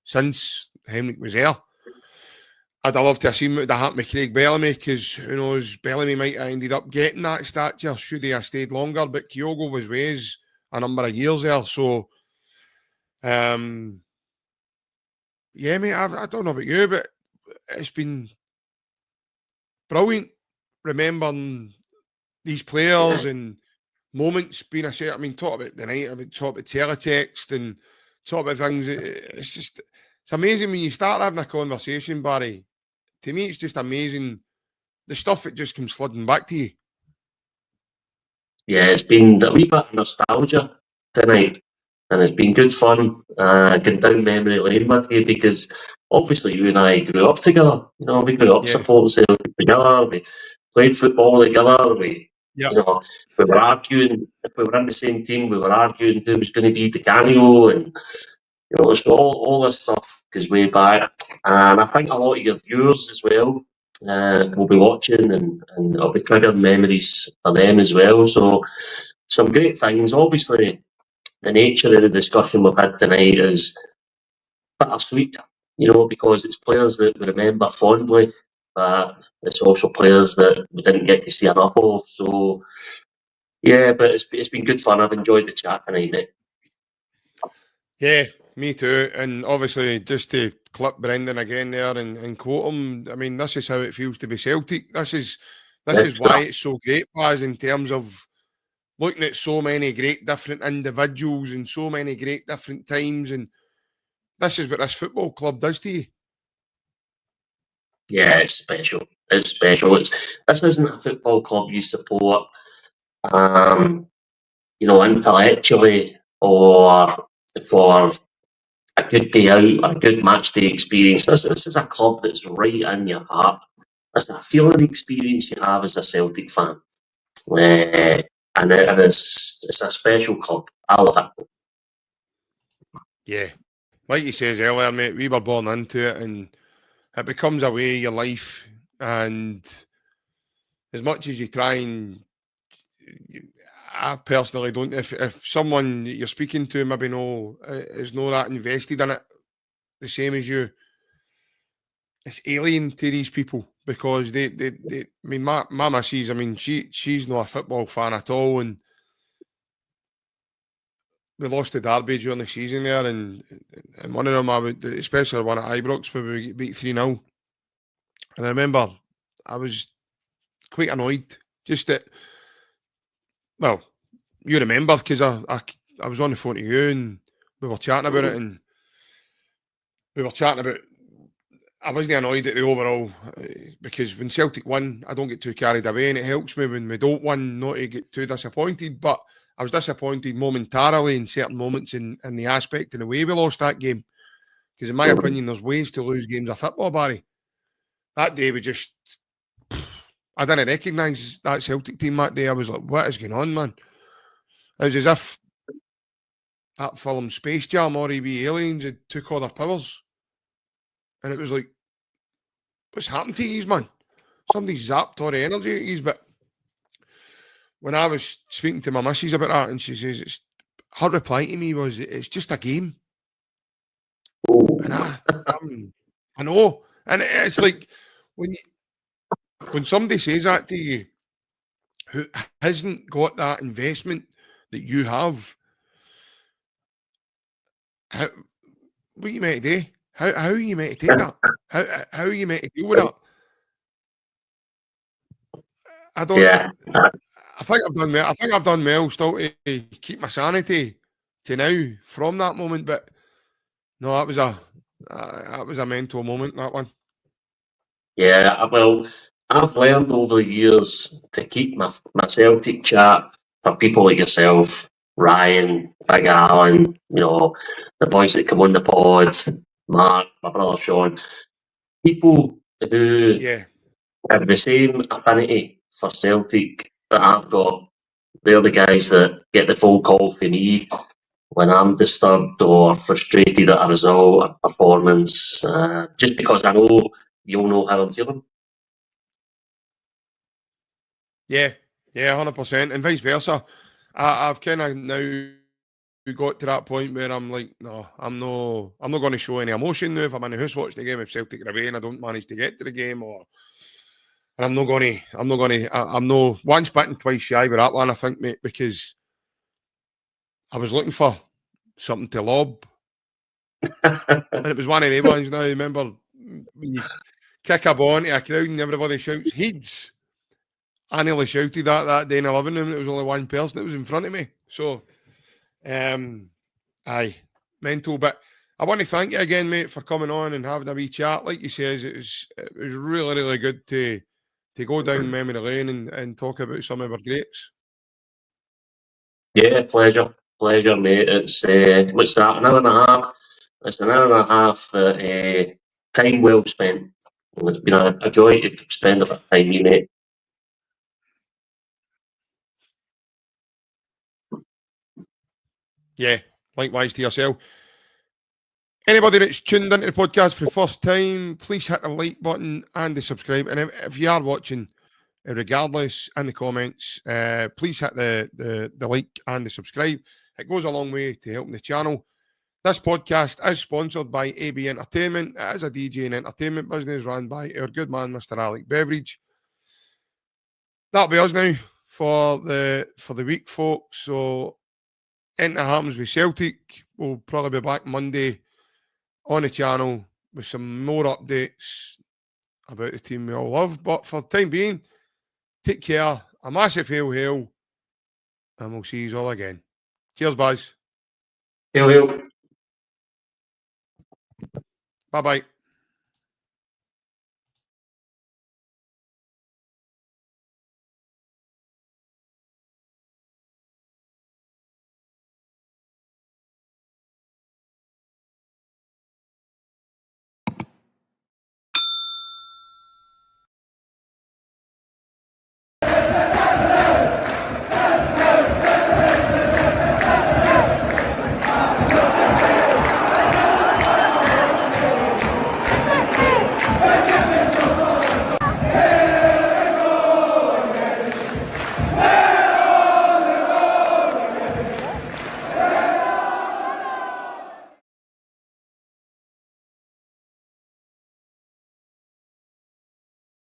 since Henrik was there. I'd have loved to have seen what happened with Craig Bellamy, because who knows, Bellamy might have ended up getting that stature should he have stayed longer. But Kyogo was with us a number of years there. So, yeah, mate, I don't know about you, but it's been brilliant remembering these players and moments being a set. I mean, talk about the night, talk about teletext and talk about things. It's amazing when you start having a conversation, Barry. To me, it's just amazing the stuff that just comes flooding back to you. Yeah, it's been a wee bit of nostalgia tonight, and it's been good fun going down memory lane with you, because obviously you and I grew up together. We grew up supporting Celtic together. We played football together. We, Yeah. you know, we were arguing if we were in the same team. We were arguing who was going to be the cameo, and it's all this stuff goes way back. And I think a lot of your viewers as well will be watching, and it'll be triggering memories for them as well. So some great things. Obviously, the nature of the discussion we've had tonight is bittersweet, because it's players that we remember fondly, but it's also players that we didn't get to see enough of. So, yeah, but it's been good fun. I've enjoyed the chat tonight, mate. Yeah, me too. And obviously, just to clip Brendan again there and quote him, I mean, this is how it feels to be Celtic. This is why it's so great, Baz, in terms of looking at so many great different individuals and so many great different times. And this is what this football club does to you. Yeah, it's special. It's special. This isn't a football club you support, intellectually or for a good day out, a good match day experience. This is a club that's right in your heart. It's a feeling experience you have as a Celtic fan. And it's a special club. I love it. Yeah. Like you says earlier, mate, we were born into it and it becomes a way of your life. And as much as you try and I personally don't. If someone that you're speaking to maybe is not that invested in it the same as you, it's alien to these people because they I mean, my missus, I mean, she's not a football fan at all, and we lost to Derby during the season there, and one of them, especially one at Ibrox where we beat 3-0, and I remember I was quite annoyed just that. Well, you remember because I was on the phone to you and we were chatting about it, and we were chatting about. I wasn't annoyed at the overall because when Celtic win, I don't get too carried away, and it helps me when we don't win not to get too disappointed. But I was disappointed momentarily in certain moments in the aspect and the way we lost that game. Because in my opinion, there's ways to lose games of football, Barry. That day I didn't recognise that Celtic team that day. I was like, what is going on, man? It was as if that film Space Jam or EB Aliens had took all their powers. And it was like, what's happened to yous, man? Somebody zapped all the energy at yous. But when I was speaking to my missus about that, and she says, her reply to me was, it's just a game. And I know. And it's like, when somebody says that to you, who hasn't got that investment that you have, what are you meant to do? How are you meant to take that? How are you meant to deal with that? I don't. Yeah. I think I've done well. I think I've done well still to keep my sanity to now from that moment. But no, that was a mental moment. That one. Yeah, well, I've learned over the years to keep my Celtic chat for people like yourself, Ryan, Big Alan, the boys that come on the pod, Mark, my brother Sean, people who have the same affinity for Celtic that I've got. They're the guys that get the phone call from me when I'm disturbed or frustrated at a result, a performance, just because I know you'll know how I'm feeling. Yeah, 100%, and vice versa. I've kind of now got to that point where I'm like, no, I'm not going to show any emotion now if I'm in the house watching the game. If Celtic are away and I don't manage to get to the game, and I'm no once bitten, twice shy with that one. I think, mate, because I was looking for something to lob, and it was one of the ones. Now, remember when you kick a ball into a crowd and everybody shouts "Heeds." I nearly shouted that day in the living room. It was only one person that was in front of me. So, aye, mental. But I want to thank you again, mate, for coming on and having a wee chat. Like you says, it was really, really good to go down memory lane and talk about some of our greats. Yeah, pleasure, mate. It's what's that? An hour and a half. It's an hour and a half. Time well spent. It's been a joy to spend a bit of time with you, mate. Yeah, likewise to yourself. Anybody that's tuned into the podcast for the first time, please hit the like button and the subscribe. And if you are watching, regardless, in the comments, please hit the like and the subscribe. It goes a long way to helping the channel. This podcast is sponsored by AB Entertainment. It is a DJ and entertainment business run by our good man, Mr. Alec Beveridge. That'll be us now for the week, folks. So, anything happens with Celtic, we'll probably be back Monday on the channel with some more updates about the team we all love. But for the time being, take care, a massive hail, and we'll see you all again. Cheers, boys. Hail. Bye-bye.